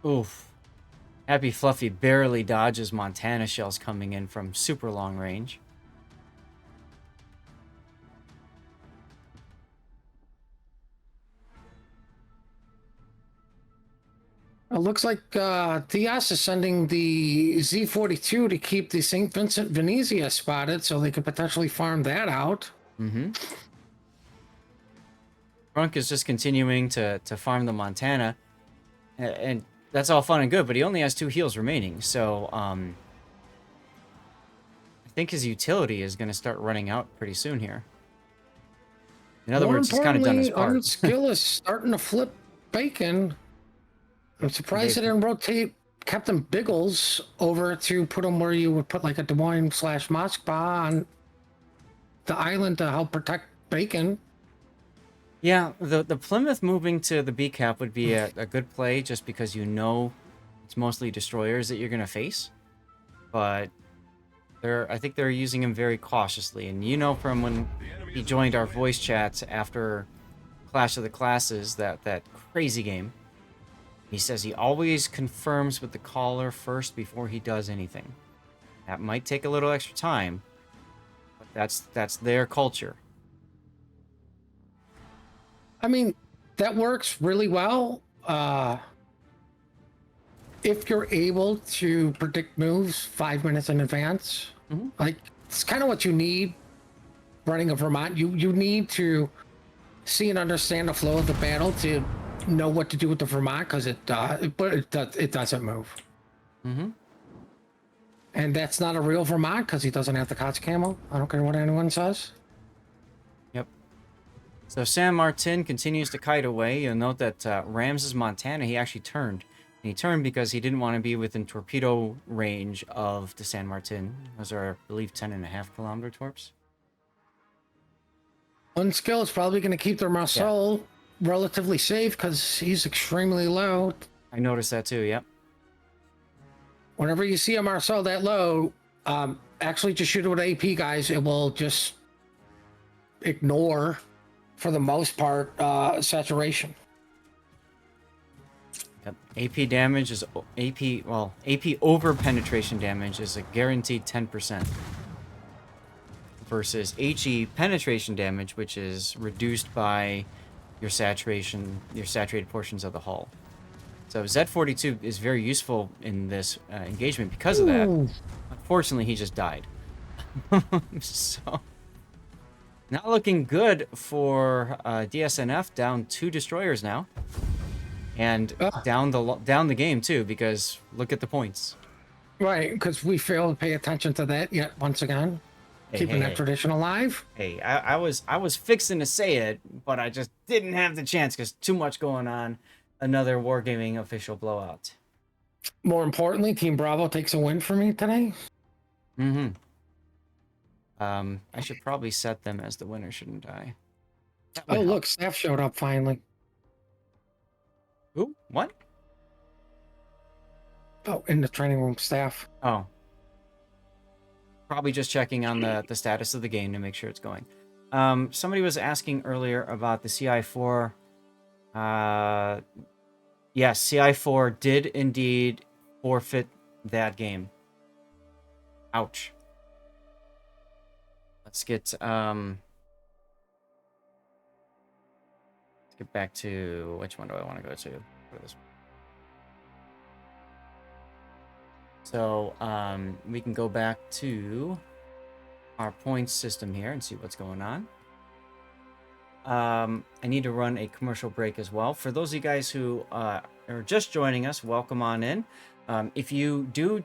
Oof. Happy Fluffy barely dodges Montana shells coming in from super long range. It looks like DS is sending the Z42 to keep the St. Vincent Venezia spotted so they could potentially farm that out. Brunk is just continuing to farm the Montana. And that's all fun and good, but he only has 2 heals remaining. So, I think his utility is going to start running out pretty soon here. In other words, he's kind of done his part. UNSKL is starting to flip bacon. I'm surprised they didn't rotate Captain Biggles over to put him where you would put like a Des Moines / Moskva on the island to help protect Bacon. Yeah, the Plymouth moving to the B cap would be a good play just because you know it's mostly destroyers that you're going to face. But I think they're using him very cautiously. And you know from when he joined our voice chats after Clash of the Classes, that crazy game, he says he always confirms with the caller first before he does anything. That might take a little extra time, but that's their culture. I mean, that works really well. If you're able to predict moves 5 minutes in advance, like it's kind of what you need running a Vermont. You need to see and understand the flow of the battle to know what to do with the Vermont because it doesn't move. And that's not a real Vermont because he doesn't have the COTS camo. I don't care what anyone says. Yep. So San Martin continues to kite away. You'll note that Ramses Montana, he actually turned. And he turned because he didn't want to be within torpedo range of the San Martin. Those are, I believe, 10.5 kilometer torps. UNSKL is probably going to keep their Marcel relatively safe because he's extremely low. I noticed that too, yep. Whenever you see a Marcel that low, actually just shoot it with AP, guys. It will just ignore, for the most part, saturation. Yep. AP damage is AP over penetration damage is a guaranteed 10%. Versus HE penetration damage, which is reduced by your saturated portions of the hull. So Z42 is very useful in this engagement because of that. Unfortunately, he just died. So, not looking good for DSNF, down 2 destroyers now. And down the game, too, because look at the points. Right, because we failed to pay attention to that yet, once again. Keeping that tradition alive. Hey, I was fixing to say it, but I just didn't have the chance because too much going on. Another Wargaming official blowout. More importantly, Team Bravo takes a win for me today. I should probably set them as the winner, shouldn't I? Oh, look, Staff showed up finally. Who? What? Oh, in the training room, Staff. Oh. Probably just checking on the status of the game to make sure it's going. Somebody was asking earlier about the CI4. Yes, CI4 did indeed forfeit that game. Ouch. Let's get back to which one do I want to go to? Go to this one. So we can go back to our points system here and see what's going on. I need to run a commercial break as well. For those of you guys who are just joining us, welcome on in. If you do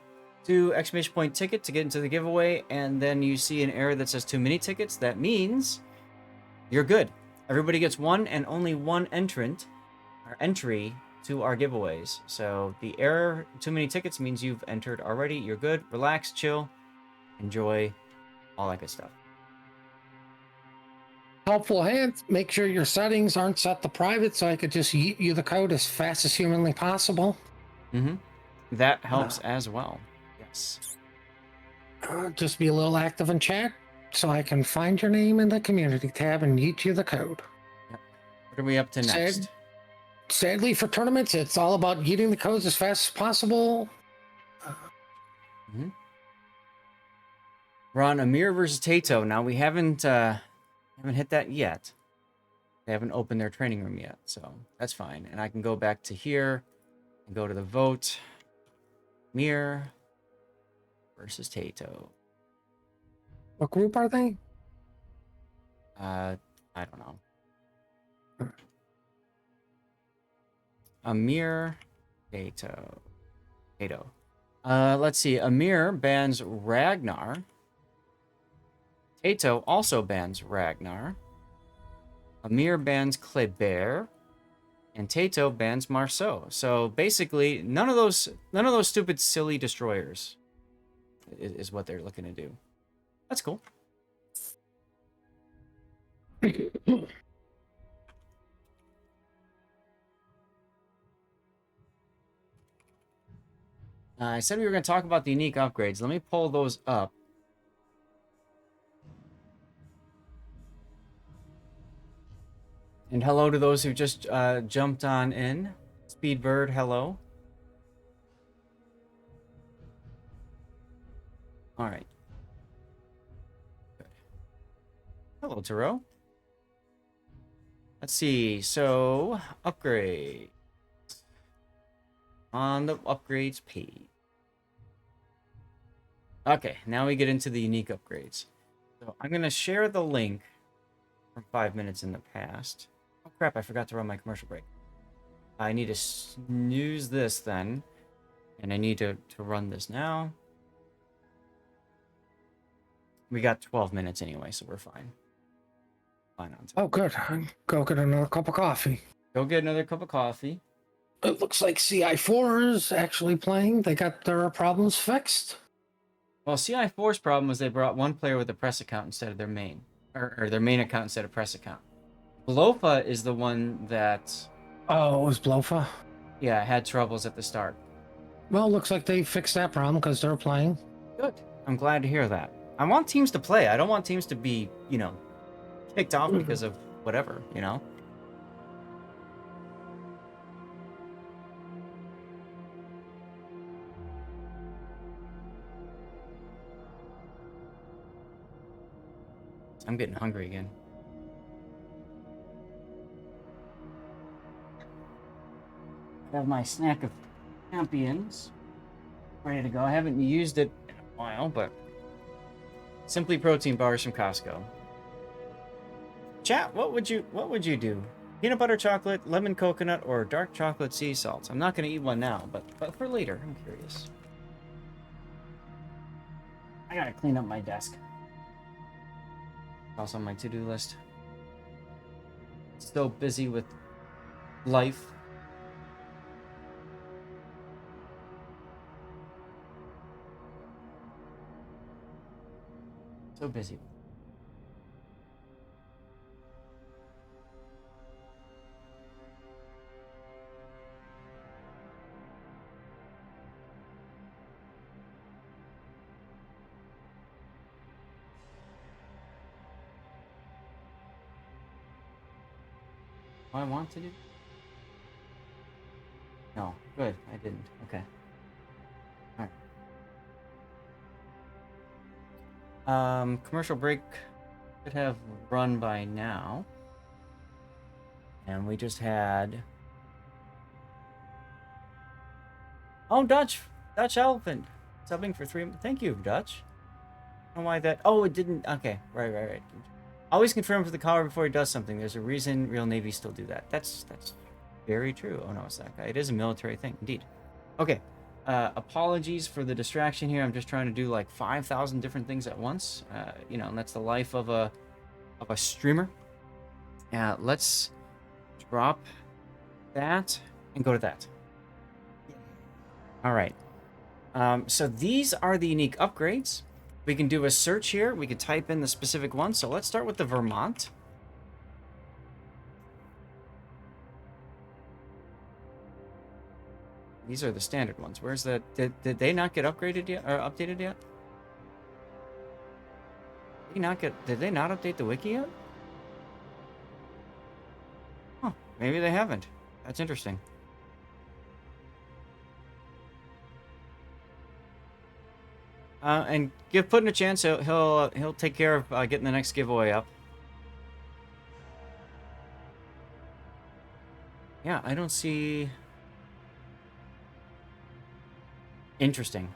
exclamation point ticket to get into the giveaway and then you see an error that says too many tickets, that means you're good. Everybody gets one and only one entry to our giveaways. So the error, too many tickets, means you've entered already. You're good. Relax, chill, enjoy, all that good stuff. Helpful hint, make sure your settings aren't set to private so I could just yeet you the code as fast as humanly possible. That helps as well. Yes. Just be a little active in chat so I can find your name in the community tab and yeet you the code. Yep. What are we up to next? Sadly, for tournaments, it's all about yeeting the codes as fast as possible. We're on AMIR versus TAYTO. Now, we haven't hit that yet. They haven't opened their training room yet, so that's fine. And I can go back to here and go to the vote. AMIR versus TAYTO. What group are they? I don't know. AMIR, TAYTO. Let's see. AMIR bans Ragnar. TAYTO also bans Ragnar. AMIR bans Kleber. And TAYTO bans Marceau. So basically, none of those stupid silly destroyers is what they're looking to do. That's cool. I said we were going to talk about the unique upgrades. Let me pull those up. And hello to those who just jumped on in. Speedbird, hello. All right. Good. Hello, Taro. Let's see. So, upgrade. On the upgrades page. Okay, now we get into the unique upgrades. So, I'm going to share the link from 5 minutes in the past. Oh, crap, I forgot to run my commercial break. I need to snooze this then. And I need to run this now. We got 12 minutes anyway, so we're fine. Fine on time. Oh, good. Go get another cup of coffee. Go get another cup of coffee. It looks like CI4 is actually playing. They got their problems fixed. Well, CI4's problem was they brought one player with a press account instead of their main. Or their main account instead of press account. BLOFA is the one that... Oh, it was BLOFA? Yeah, had troubles at the start. Well, looks like they fixed that problem because they're playing. Good. I'm glad to hear that. I want teams to play. I don't want teams to be, you know, kicked off because of whatever, you know? I'm getting hungry again. I have my snack of champions ready to go. I haven't used it in a while, but Simply protein bars from Costco. Chat, what would you do? Peanut butter chocolate, lemon coconut, or dark chocolate sea salt? I'm not going to eat one now, but for later. I'm curious. I gotta clean up my desk. Also on my to-do list. So busy with life. So busy. Oh, I want to do? No, good. I didn't. Okay. Alright. Commercial break should have run by now. And we just had... Oh, Dutch Elephant. Subbing for 3... Thank you, Dutch. I don't know why that... Oh, it didn't... Okay, right. Always confirm for the caller before he does something. There's a reason real Navy still do that. That's very true. Oh, no, it's that guy. It is a military thing, indeed. Okay. Apologies for the distraction here. I'm just trying to do like 5,000 different things at once. You know, and that's the life of a streamer. Let's drop that and go to that. All right. So these are the unique upgrades. We can do a search here. We could type in the specific one. So let's start with the Vermont. These are the standard ones. Where's the... Did they not get upgraded yet? Or updated yet? Did they not update the wiki yet? Huh. Maybe they haven't. That's interesting. And give Putin a chance. He'll take care of getting the next giveaway up. Yeah, I don't see... Interesting.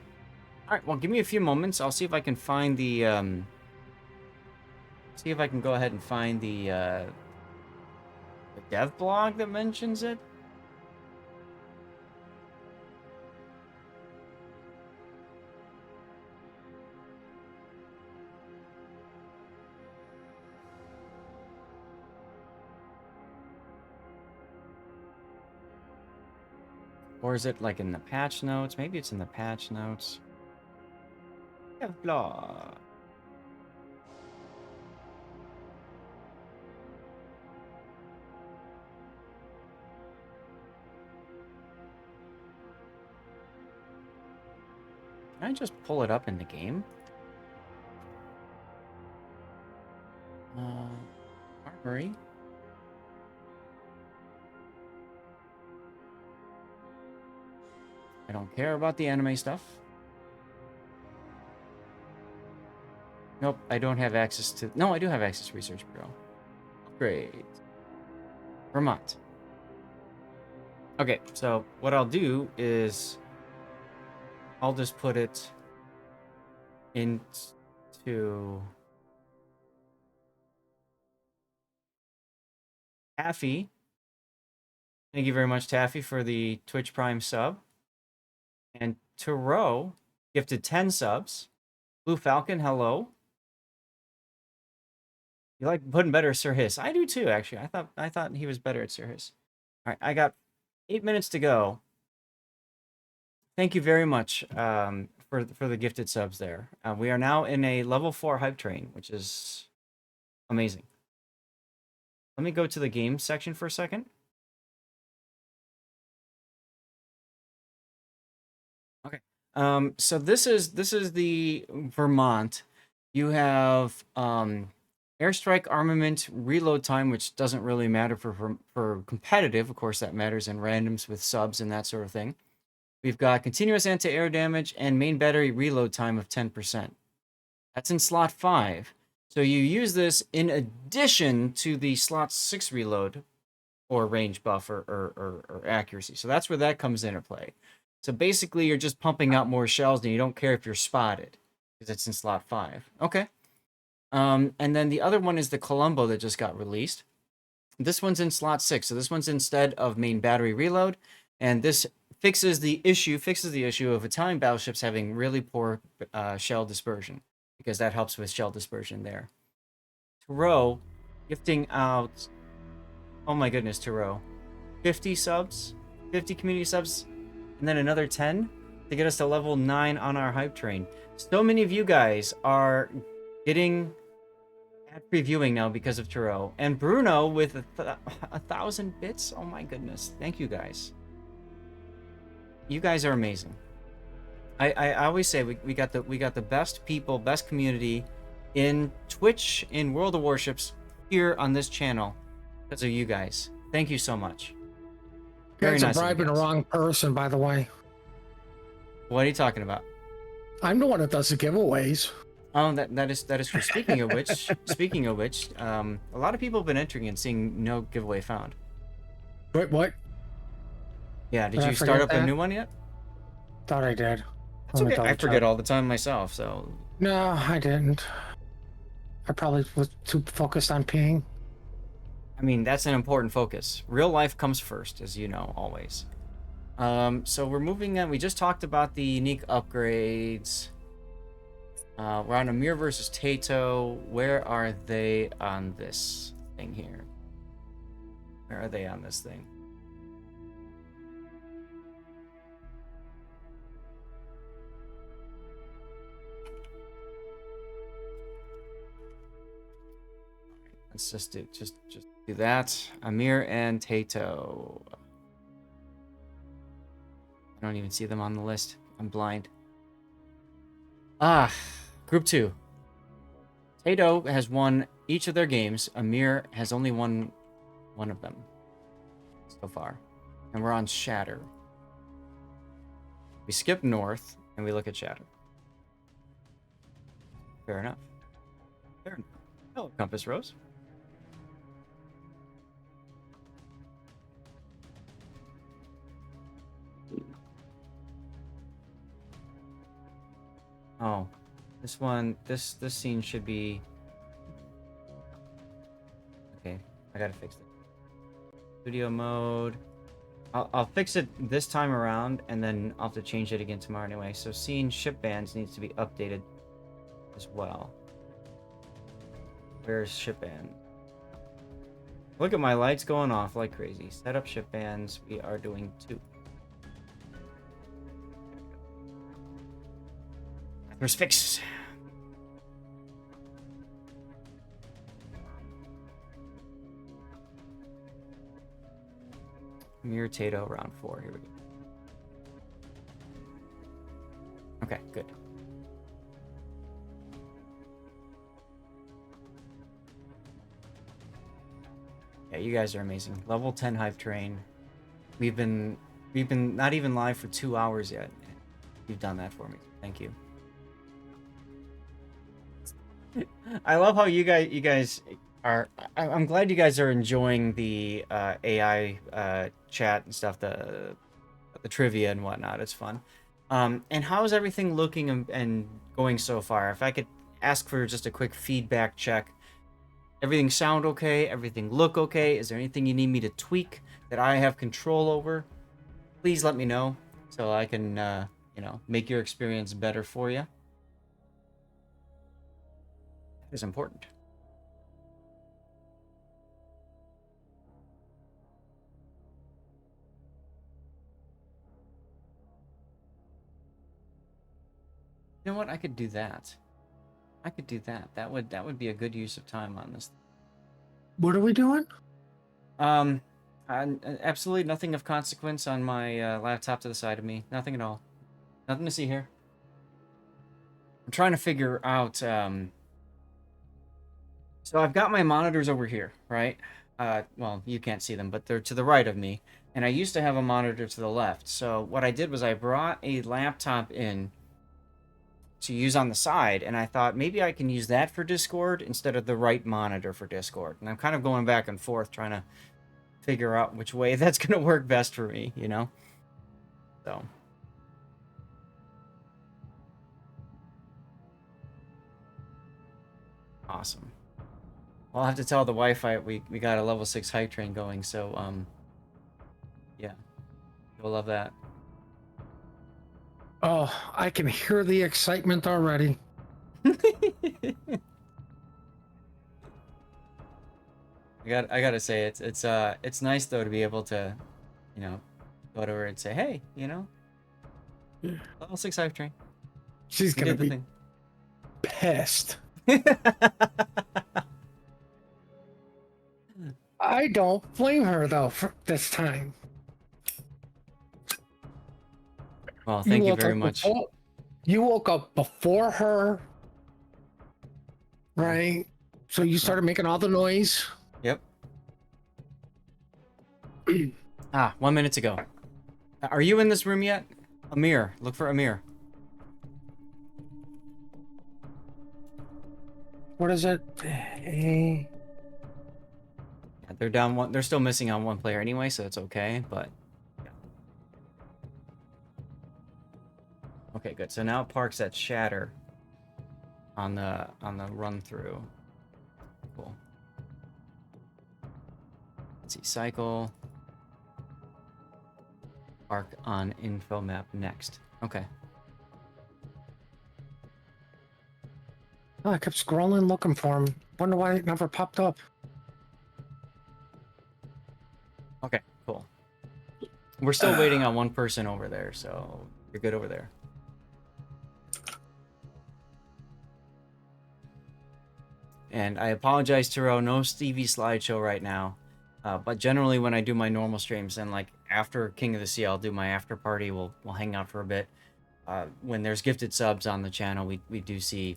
All right, well, give me a few moments. I'll see if I can find the... See if I can go ahead and find the dev blog that mentions it. Or is it like in the patch notes? Maybe it's in the patch notes. Yeah, blah. Can I just pull it up in the game? Armory. I don't care about the anime stuff. Nope, I don't have access to... No, I do have access to Research Bureau. Great. Vermont. Okay, so what I'll do is... I'll just put it into... Taffy. Thank you very much, Taffy, for the Twitch Prime sub. And Turo gifted 10 subs. Blue Falcon, hello. You like putting better at Sir Hiss. I do too, actually. I thought he was better at Sir Hiss. All right, I got 8 minutes to go. Thank you very much for the gifted subs there. We are now in a level 4 hype train, which is amazing. Let me go to the game section for a second. Okay. So this is the Vermont. You have airstrike armament reload time, which doesn't really matter for competitive. Of course, that matters in randoms with subs and that sort of thing. We've got continuous anti-air damage and main battery reload time of 10%. That's in slot 5. So you use this in addition to the slot 6 reload or range buff or accuracy. So that's where that comes into play. So basically, you're just pumping out more shells and you don't care if you're spotted because it's in slot 5. Okay. And then the other one is the Colombo that just got released. This one's in slot 6. So this one's instead of main battery reload. And this fixes the issue of Italian battleships having really poor shell dispersion, because that helps with shell dispersion there. Turo gifting out, oh my goodness, Turo, 50 subs, 50 community subs, and then another 10 to get us to level 9 on our hype train. So many of you guys are getting ad previewing now because of Turo. And Bruno with 1,000 bits. Oh my goodness. Thank you guys. You guys are amazing. I always say we got the best people, best community in Twitch, in World of Warships, here on this channel because of you guys. Thank you so much. Very That's nice a bribing the wrong person, by the way. What are you talking about? I'm the one that does the giveaways. Oh, that is true. Speaking of which, a lot of people have been entering and seeing no giveaway found. Wait, what? Yeah, did you start up a new one yet? Thought I did. It's okay. I forget all the time myself, so. No, I didn't. I probably was too focused on peeing. I mean, that's an important focus. Real life comes first, as you know, always. So we're moving on. We just talked about the unique upgrades. We're on AMIR versus TAYTO. Where are they on this thing here? Where are they on this thing? Let's just do that. AMIR and TAYTO. I don't even see them on the list. I'm blind. Group 2. TAYTO has won each of their games. AMIR has only won one of them so far. And we're on Shatter. We skip north and we look at Shatter. Fair enough. Fair enough. Hello, Compass Rose. Oh, this one, this scene should be... Okay, I gotta fix it. Studio mode. I'll fix it this time around, and then I'll have to change it again tomorrow anyway. So scene ship bands needs to be updated as well. Where's ship band? Look at my lights going off like crazy. Set up ship bands. We are doing 2. There's fix. AMIR TAYTO round 4. Here we go. Okay, good. Yeah, you guys are amazing. Level 10 hype train. We've been not even live for 2 hours yet. You've done that for me. Thank you. I love how you guys are. I'm glad you guys are enjoying the AI chat and stuff, the trivia and whatnot. It's fun. And how is everything looking and going so far? If I could ask for just a quick feedback check. Everything sound okay? Everything look okay? Is there anything you need me to tweak that I have control over? Please let me know so I can, you know, make your experience better for you. That is important. You know what? I could do that. I could do that. That would be a good use of time on this. What are we doing? Absolutely nothing of consequence on my laptop to the side of me. Nothing at all. Nothing to see here. I'm trying to figure out. So I've got my monitors over here, right? Well, you can't see them, but they're to the right of me. And I used to have a monitor to the left. So what I did was I brought a laptop in to use on the side, and I thought maybe I can use that for Discord instead of the right monitor for Discord. And I'm kind of going back and forth trying to figure out which way that's going to work best for me, you know? So. Awesome. Well, I'll have to tell the Wi-Fi we got a level 6 hype train going, so, yeah. You'll love that. Oh, I can hear the excitement already. I gotta say it's nice though to be able to, you know, go to her and say, hey, you know, level 6 hype train. She's You gonna did the be thing. pissed. I don't blame her though for this time. Well, thank you woke very up much. You woke up before her, right? So you started making all the noise. Yep. 1 minute to go. Are you in this room yet? AMIR. Look for AMIR. What is it? Yeah, they're down one. They're still missing on one player anyway, so it's okay. But yeah. Okay, good. So now it parks that shatter on the run through. Cool. Let's see. Cycle. Park on info map next. Okay. Oh, I kept scrolling looking for him. Wonder why it never popped up. Okay. Cool. We're still waiting on one person over there, so you're good over there. And I apologize, Turo. No Stevie slideshow right now. But generally, when I do my normal streams, and like after King of the Sea, I'll do my after party. We'll hang out for a bit. When there's gifted subs on the channel, we do see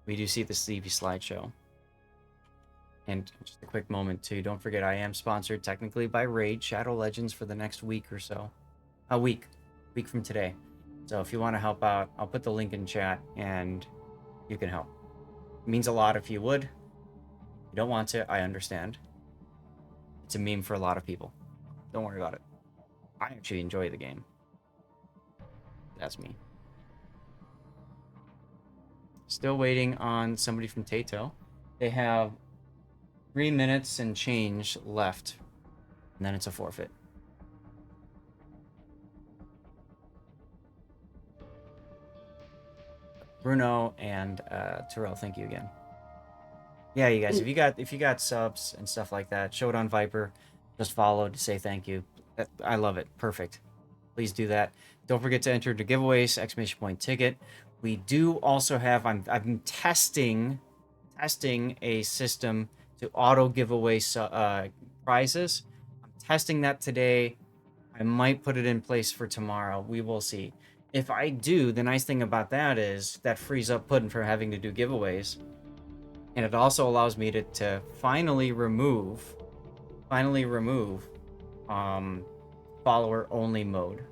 the Stevie slideshow. And just a quick moment too. Don't forget, I am sponsored technically by Raid Shadow Legends for the next week or so. A week from today. So if you want to help out, I'll put the link in chat, and you can help. It means a lot if you would. If you don't want to, I understand. It's a meme for a lot of people. Don't worry about it. I actually enjoy the game. That's me. Still waiting on somebody from TAYTO. They have 3 minutes and change left, and then it's a forfeit. Bruno and Terrell, thank you again. Yeah, you guys, if you got subs and stuff like that, show it on Viper. Just follow to say thank you. I love it. Perfect. Please do that. Don't forget to enter the giveaways, exclamation point ticket. We do also have, I'm testing a system to auto give away prizes. I'm testing that today. I might put it in place for tomorrow. We will see. If I do, the nice thing about that is that frees up Puddin for having to do giveaways. And it also allows me to finally remove follower only mode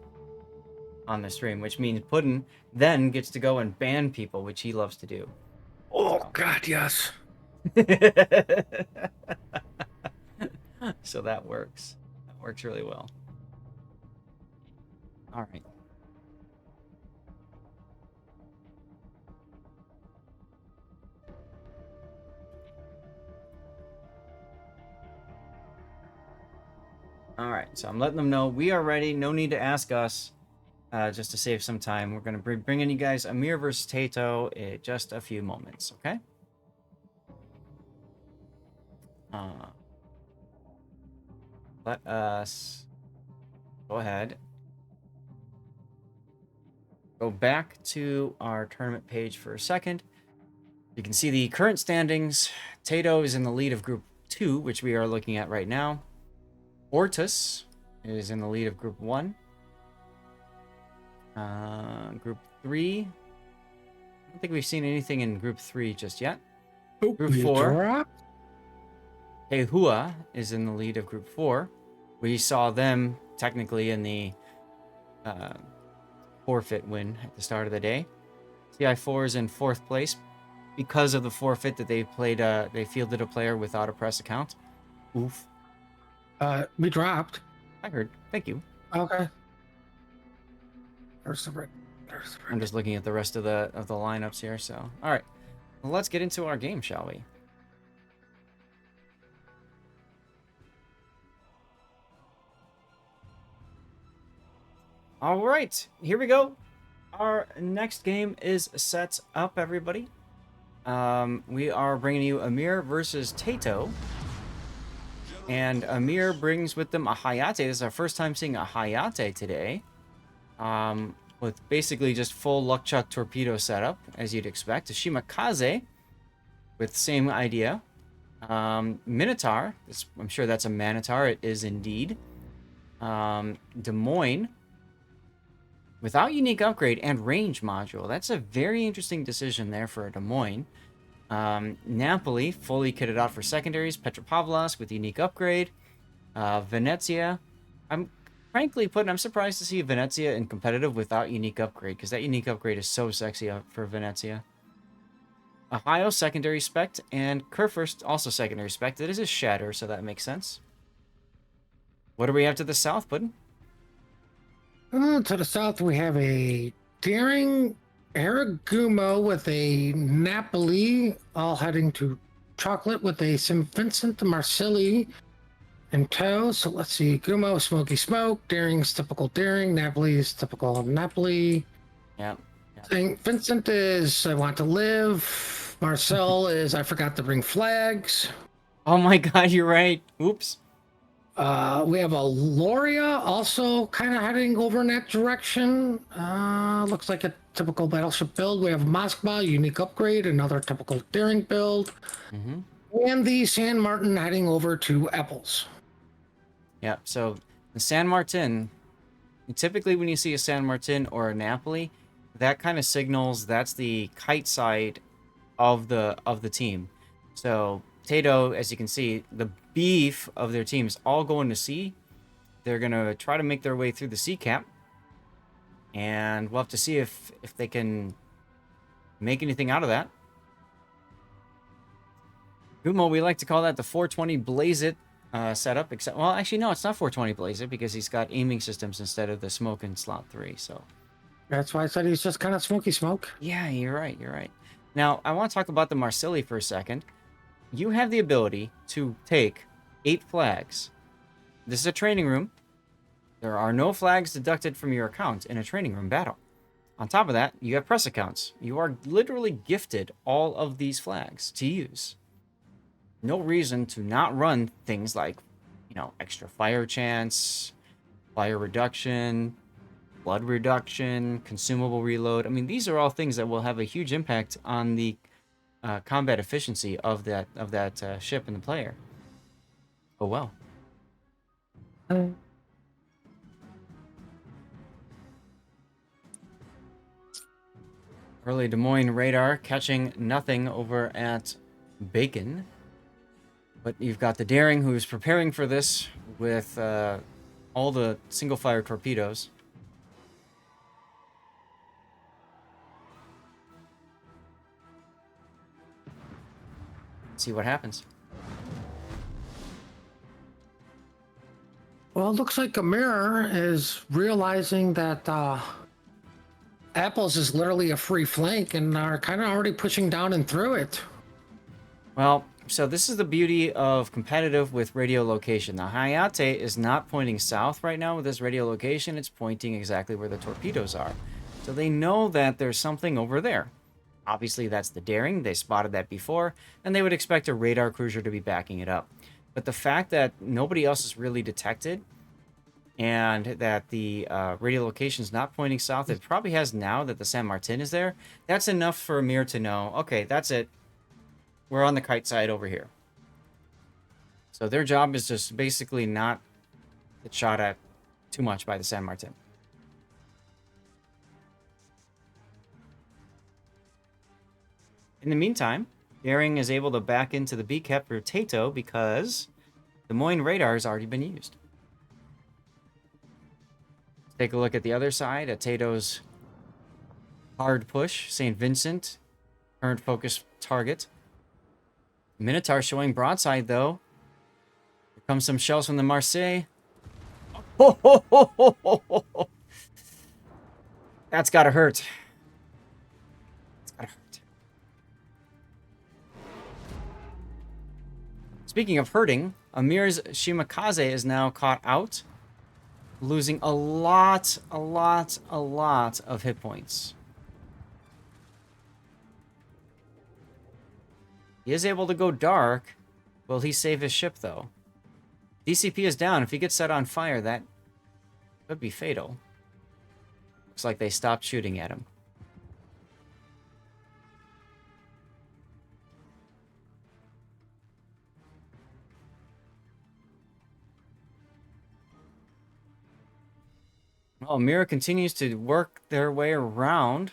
on the stream, which means Puddin then gets to go and ban people, which he loves to do. Oh God, yes. So that works. That works really well. All right. All right. So I'm letting them know we are ready. No need to ask us. Just to save some time, we're going to be bringing you guys AMIR versus TAYTO in just a few moments, okay? Let us go ahead. Go back to our tournament page for a second. You can see the current standings. TAYTO is in the lead of Group 2, which we are looking at right now. Ortus is in the lead of Group 1. Group 3. I don't think we've seen anything in Group 3 just yet. Oh, Group 4. Dropped. Hehua is in the lead of Group 4. We saw them technically in the forfeit win at the start of the day. CI4 is in 4th place because of the forfeit that they played. They fielded a player without a press account. Oof. We dropped. I heard. Thank you. Okay. There's the break. I'm just looking at the rest of the lineups here. So, all right, well, let's get into our game, shall we? All right, here we go. Our next game is set up, everybody. We are bringing you AMIR versus TAYTO. And AMIR brings with them a Hayate. This is our first time seeing a Hayate today. With basically just full Luck Chuck torpedo setup, as you'd expect. A Shimakaze with same idea. Minotaur, I'm sure that's a Manitar. It is indeed. Des Moines without unique upgrade and range module. That's a very interesting decision there for a Des Moines. Napoli, fully kitted out for secondaries. Petropavlovsk with unique upgrade. Venezia. I'm surprised to see Venezia in competitive without unique upgrade, because that unique upgrade is so sexy for Venezia. Ohio, secondary spec, and Kurfürst, also secondary spec. That is a shatter, so that makes sense. What do we have to the south, Puddin? To the south, we have a daring Aragumo with a Napoli, all heading to chocolate with a St. Vincent de Marsilli in tow. So let's see. Gumo, Smoky Smoke. Daring's typical Daring. Napoli is typical Napoli. Yeah. St. Vincent is I Want to Live. Marcel is I Forgot to Bring Flags. Oh my god, you're right. Oops. We have a Loria also kind of heading over in that direction. Looks like a typical battleship build. We have Moskva, unique upgrade, another typical daring build. And the San Martin heading over to Apples. Yeah, so the San Martin, typically when you see a San Martin or a Napoli, that kind of signals that's the kite side of the team. So TAYTO, as you can see, the beef of their team is all going to sea. They're going to try to make their way through the sea cap. And we'll have to see if they can make anything out of that. Gumo, we like to call that the 420 Blaze It setup. Except, well, actually, no, it's not 420 Blaze It because he's got aiming systems instead of the smoke in slot 3. So that's why I said he's just kind of smoky smoke. Yeah, you're right. You're right. Now, I want to talk about the Marsilli for a second. You have the ability to take 8 flags. This is a training room. There are no flags deducted from your account in a training room battle. On top of that, you have press accounts. You are literally gifted all of these flags to use. No reason to not run things like, extra fire chance, fire reduction, blood reduction, consumable reload. I mean, these are all things that will have a huge impact on the combat efficiency of that ship and the player. Oh well. Early Des Moines radar catching nothing over at Bacon. But you've got the Daring who's preparing for this with all the single-fire torpedoes. See what happens. Well, it looks like AMIR is realizing that Apples is literally a free flank and are kind of already pushing down and through it. Well, so this is the beauty of competitive with radio location. The Hayate is not pointing south right now with this radio location. It's pointing exactly where the torpedoes are. So they know that there's something over there. Obviously, that's the Daring. They spotted that before, and they would expect a radar cruiser to be backing it up. But the fact that nobody else is really detected and that the radio location is not pointing south, it probably has now that the San Martin is there, that's enough for Amir to know, okay, that's it. We're on the kite side over here. So their job is just basically not get shot at too much by the San Martin. In the meantime, Daring is able to back into the B-cap for TAYTO because Des Moines radar has already been used. Let's take a look at the other side at TAYTO's hard push. St. Vincent, current focus target. Minotaur showing broadside, though. Here comes some shells from the Marseille. Oh. That's gotta hurt. That's gotta hurt. Speaking of hurting, Amir's Shimakaze is now caught out, losing a lot of hit points. He is able to go dark. Will he save his ship, though? DCP is down. If he gets set on fire, that could be fatal. Looks like they stopped shooting at him. Well, Mira continues to work their way around.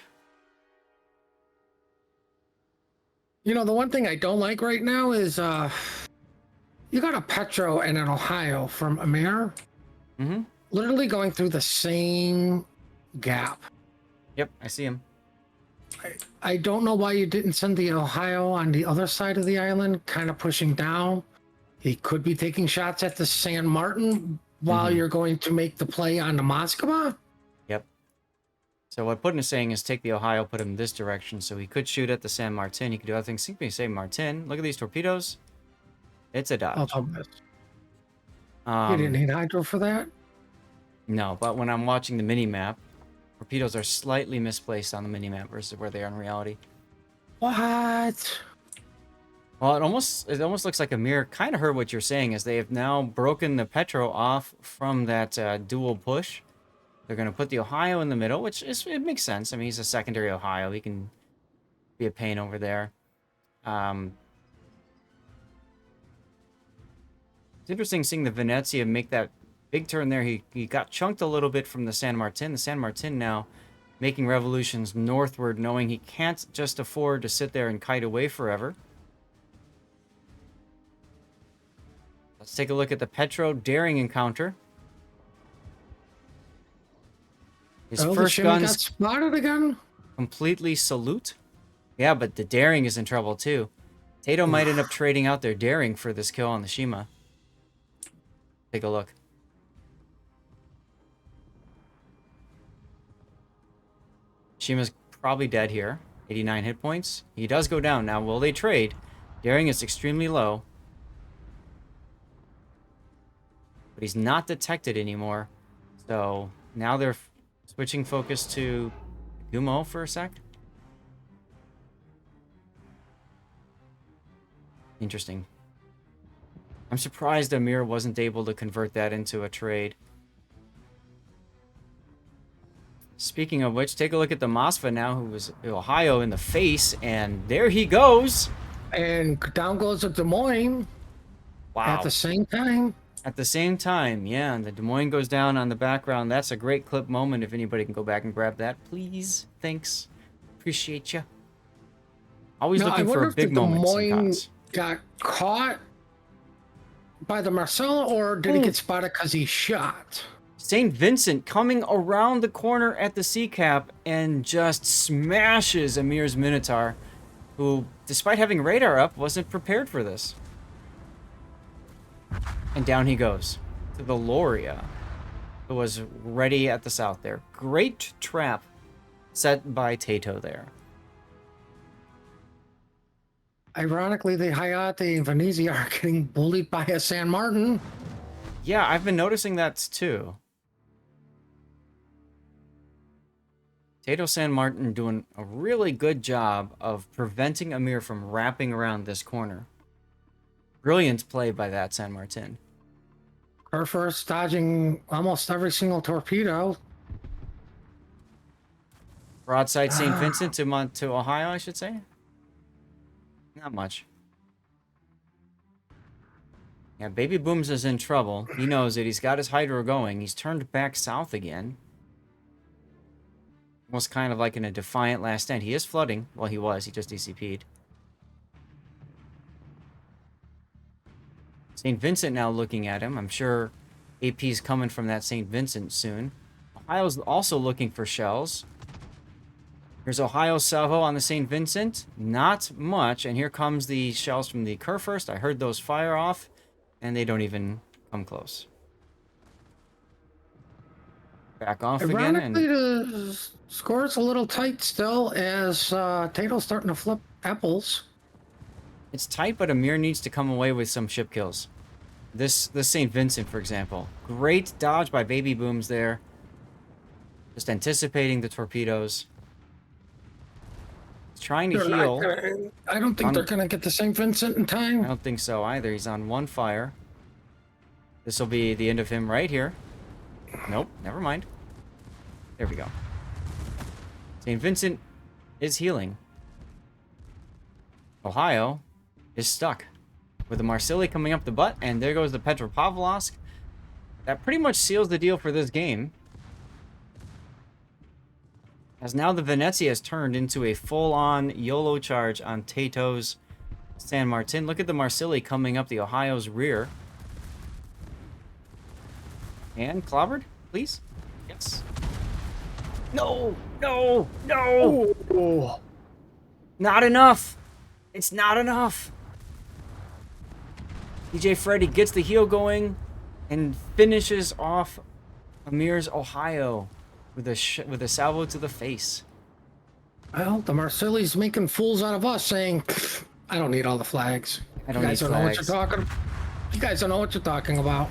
You know, the one thing I don't like right now is you got a Petro and an Ohio from AMIR. Mm-hmm. Literally going through the same gap. Yep, I see him. I don't know why you didn't send the Ohio on the other side of the island, kind of pushing down. He could be taking shots at the San Martin while you're going to make the play on the Moskva. Yep. So what Putin is saying is take the Ohio, put him this direction, so he could shoot at the San Martin. He could do other things. See, say Martin. Look at these torpedoes. It's a dodge. You didn't need hydro for that? No, but when I'm watching the mini-map, torpedoes are slightly misplaced on the mini-map versus where they are in reality. What? Well, it almost looks like Amir kind of heard what you're saying, as they have now broken the Petro off from that dual push. They're going to put the Ohio in the middle, which it makes sense. I mean, he's a secondary Ohio. He can be a pain over there. It's interesting seeing the Venezia make that big turn there. He got chunked a little bit from the San Martin. The San Martin now making revolutions northward, knowing he can't just afford to sit there and kite away forever. Let's take a look at the Petro Daring encounter. His first guns got spotted again? completely salute. Yeah, but the Daring is in trouble too. TAYTO might end up trading out their Daring for this kill on the Shima. Take a look. Shima's probably dead here. 89 hit points. He does go down. Now, will they trade? Daring is extremely low. But he's not detected anymore. So now they're switching focus to Gumo for a sec. Interesting. I'm surprised Amir wasn't able to convert that into a trade. Speaking of which, take a look at the Mosfa now, who was Ohio in the face, and there he goes. And down goes the Des Moines at Wow. the same time. At the same time, yeah, and the Des Moines goes down on the background. That's a great clip moment. If anybody can go back and grab that, please. Thanks. Appreciate you. Always Now, I looking for wonder a if the big Des moments in Moines CODs. got caught by the Marcella, or did he get spotted because he shot? St. Vincent coming around the corner at the C cap and just smashes Amir's Minotaur, who, despite having radar up, wasn't prepared for this. And down he goes to the Loria, who was ready at the south there. Great trap set by TAYTO there. Ironically, the Hayate and Venezia are getting bullied by a San Martin. Yeah, I've been noticing that too. TAYTO San Martin doing a really good job of preventing Amir from wrapping around this corner. Brilliant play by that San Martin. Her first dodging almost every single torpedo. Broadside St. Vincent to Ohio, I should say. Not much. Yeah, Baby Booms is in trouble. He knows it. He's got his hydro going. He's turned back south again. Almost kind of like in a defiant last stand. He is flooding. Well, he was. He just DCP'd. St. Vincent now looking at him. I'm sure AP's coming from that St. Vincent soon. Ohio's also looking for shells. Here's Ohio salvo on the St. Vincent. Not much. And here comes the shells from the Kurfürst. I heard those fire off, and they don't even come close. Back off again. Ironically, the score's a little tight still as TAYTO's starting to flip apples. It's tight, but Amir needs to come away with some ship kills. This St. Vincent, for example. Great dodge by Baby Booms there. Just anticipating the torpedoes. He's trying to heal. I don't think they're going to get the St. Vincent in time. I don't think so either. He's on one fire. This will be the end of him right here. Nope, never mind. There we go. St. Vincent is healing. Ohio is stuck with the Marsilli coming up the butt, and there goes the Petropavlovsk. That pretty much seals the deal for this game, as now the Venezia has turned into a full-on YOLO charge on TAYTO's San Martin. Look at the Marsilli coming up the Ohio's rear. And clobbered, please. Yes. No, no, no. Oh. Not enough. It's not enough. DJ Freddy gets the heel going and finishes off Amir's Ohio with a salvo to the face. Well, the Marsilli's making fools out of us, saying, I don't need all the flags. I don't You need guys don't know what flags. you're talking. You guys don't know what you're talking about.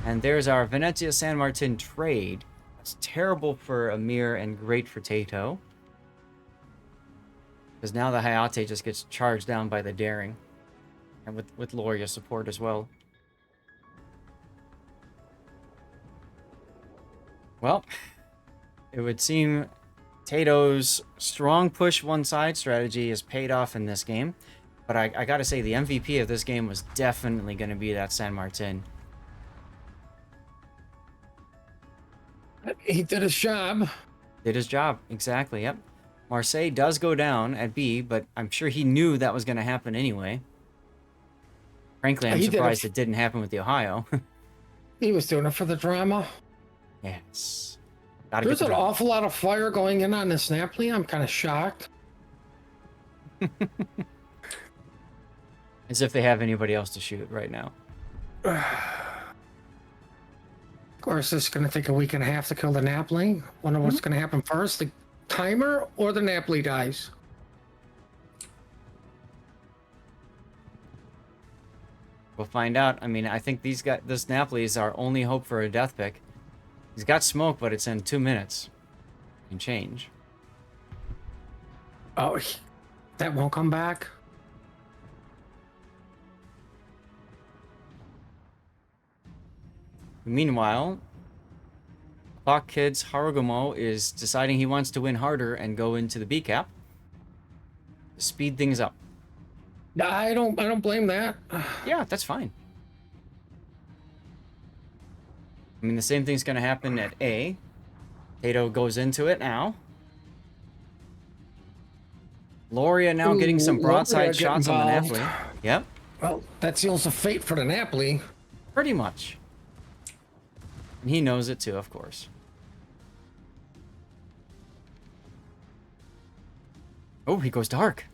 And there's our Venezia San Martin trade. That's terrible for Amir and great for TAYTO, because now the Hayate just gets charged down by the Daring, and with Loria support as well. Well, it would seem TAYTO's strong push one side strategy has paid off in this game, but I gotta say the MVP of this game was definitely going to be that San Martin. He did his job. Did his job, exactly, yep. Marseille does go down at B, but I'm sure he knew that was going to happen anyway. Frankly, I'm surprised it didn't happen with the Ohio. He was doing it for the drama. Yes. There's an awful lot of fire going in on this Napoli. I'm kind of shocked. As if they have anybody else to shoot right now. Of course, it's going to take a week and a half to kill the Napoli. Wonder what's going to happen first, the timer or the Napoli dies. We'll find out. I mean, I think this Napoli is our only hope for a death pick. He's got smoke, but it's in 2 minutes. And change. Oh, that won't come back. Meanwhile, Clock Kids Harugumo is deciding he wants to win harder and go into the B cap. Speed things up. I don't blame that. Yeah, that's fine. I mean, the same thing's going to happen at A. TAYTO goes into it now. Loria now getting some broadside shots on the Napoli. Yep. Well, that seals the fate for the Napoli. Pretty much. And he knows it too, of course. Oh, he goes dark.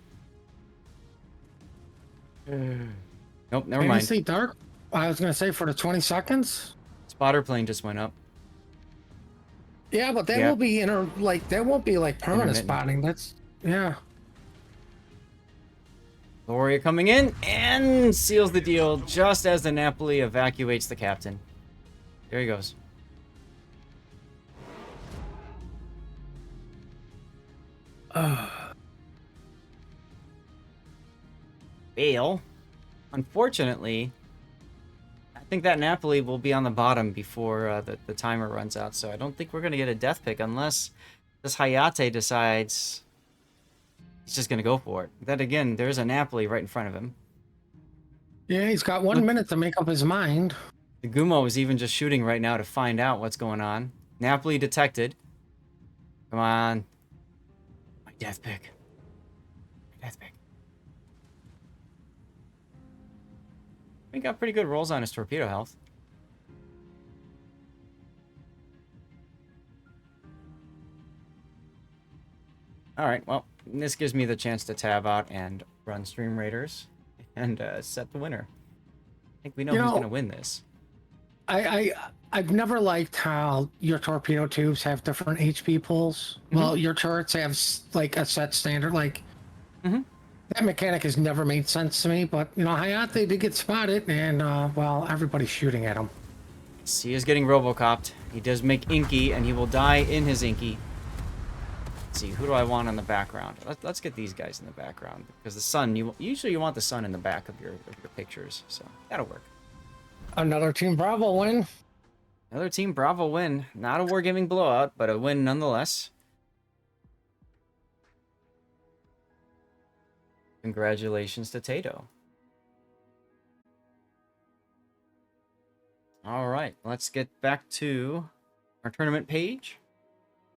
Nope, never mind. Did you say dark? I was going to say for the 20 seconds. Spotter plane just went up. Yeah, but that will be that won't be like permanent spotting. That's yeah. Loria coming in and seals the deal just as the Napoli evacuates the captain. There he goes. Fail. Unfortunately, I think that Napoli will be on the bottom before the timer runs out, so I don't think we're going to get a death pick unless this Hayate decides he's just going to go for it. Then again, there's a Napoli right in front of him. Yeah, he's got 1 minute to make up his mind. The Gumo is even just shooting right now to find out what's going on. Napoli detected. Come on. My death pick. My death pick. He got pretty good rolls on his torpedo health. Alright, well, this gives me the chance to tab out and run Stream Raiders and set the winner. I think we know who's going to win this. I've never liked how your torpedo tubes have different HP pools. Mm-hmm. Well, your turrets have like a set standard. Like that mechanic has never made sense to me. But you know, Hayate did get spotted, and well, everybody's shooting at him. He is getting Robocopped. He does make Inky, and he will die in his Inky. Let's see, who do I want in the background? Let's get these guys in the background because the sun. Usually you want the sun in the back of your pictures, so that'll work. Another Team Bravo win. Another Team Bravo win. Not a wargaming blowout, but a win nonetheless. Congratulations to TAYTO. All right, let's get back to our tournament page.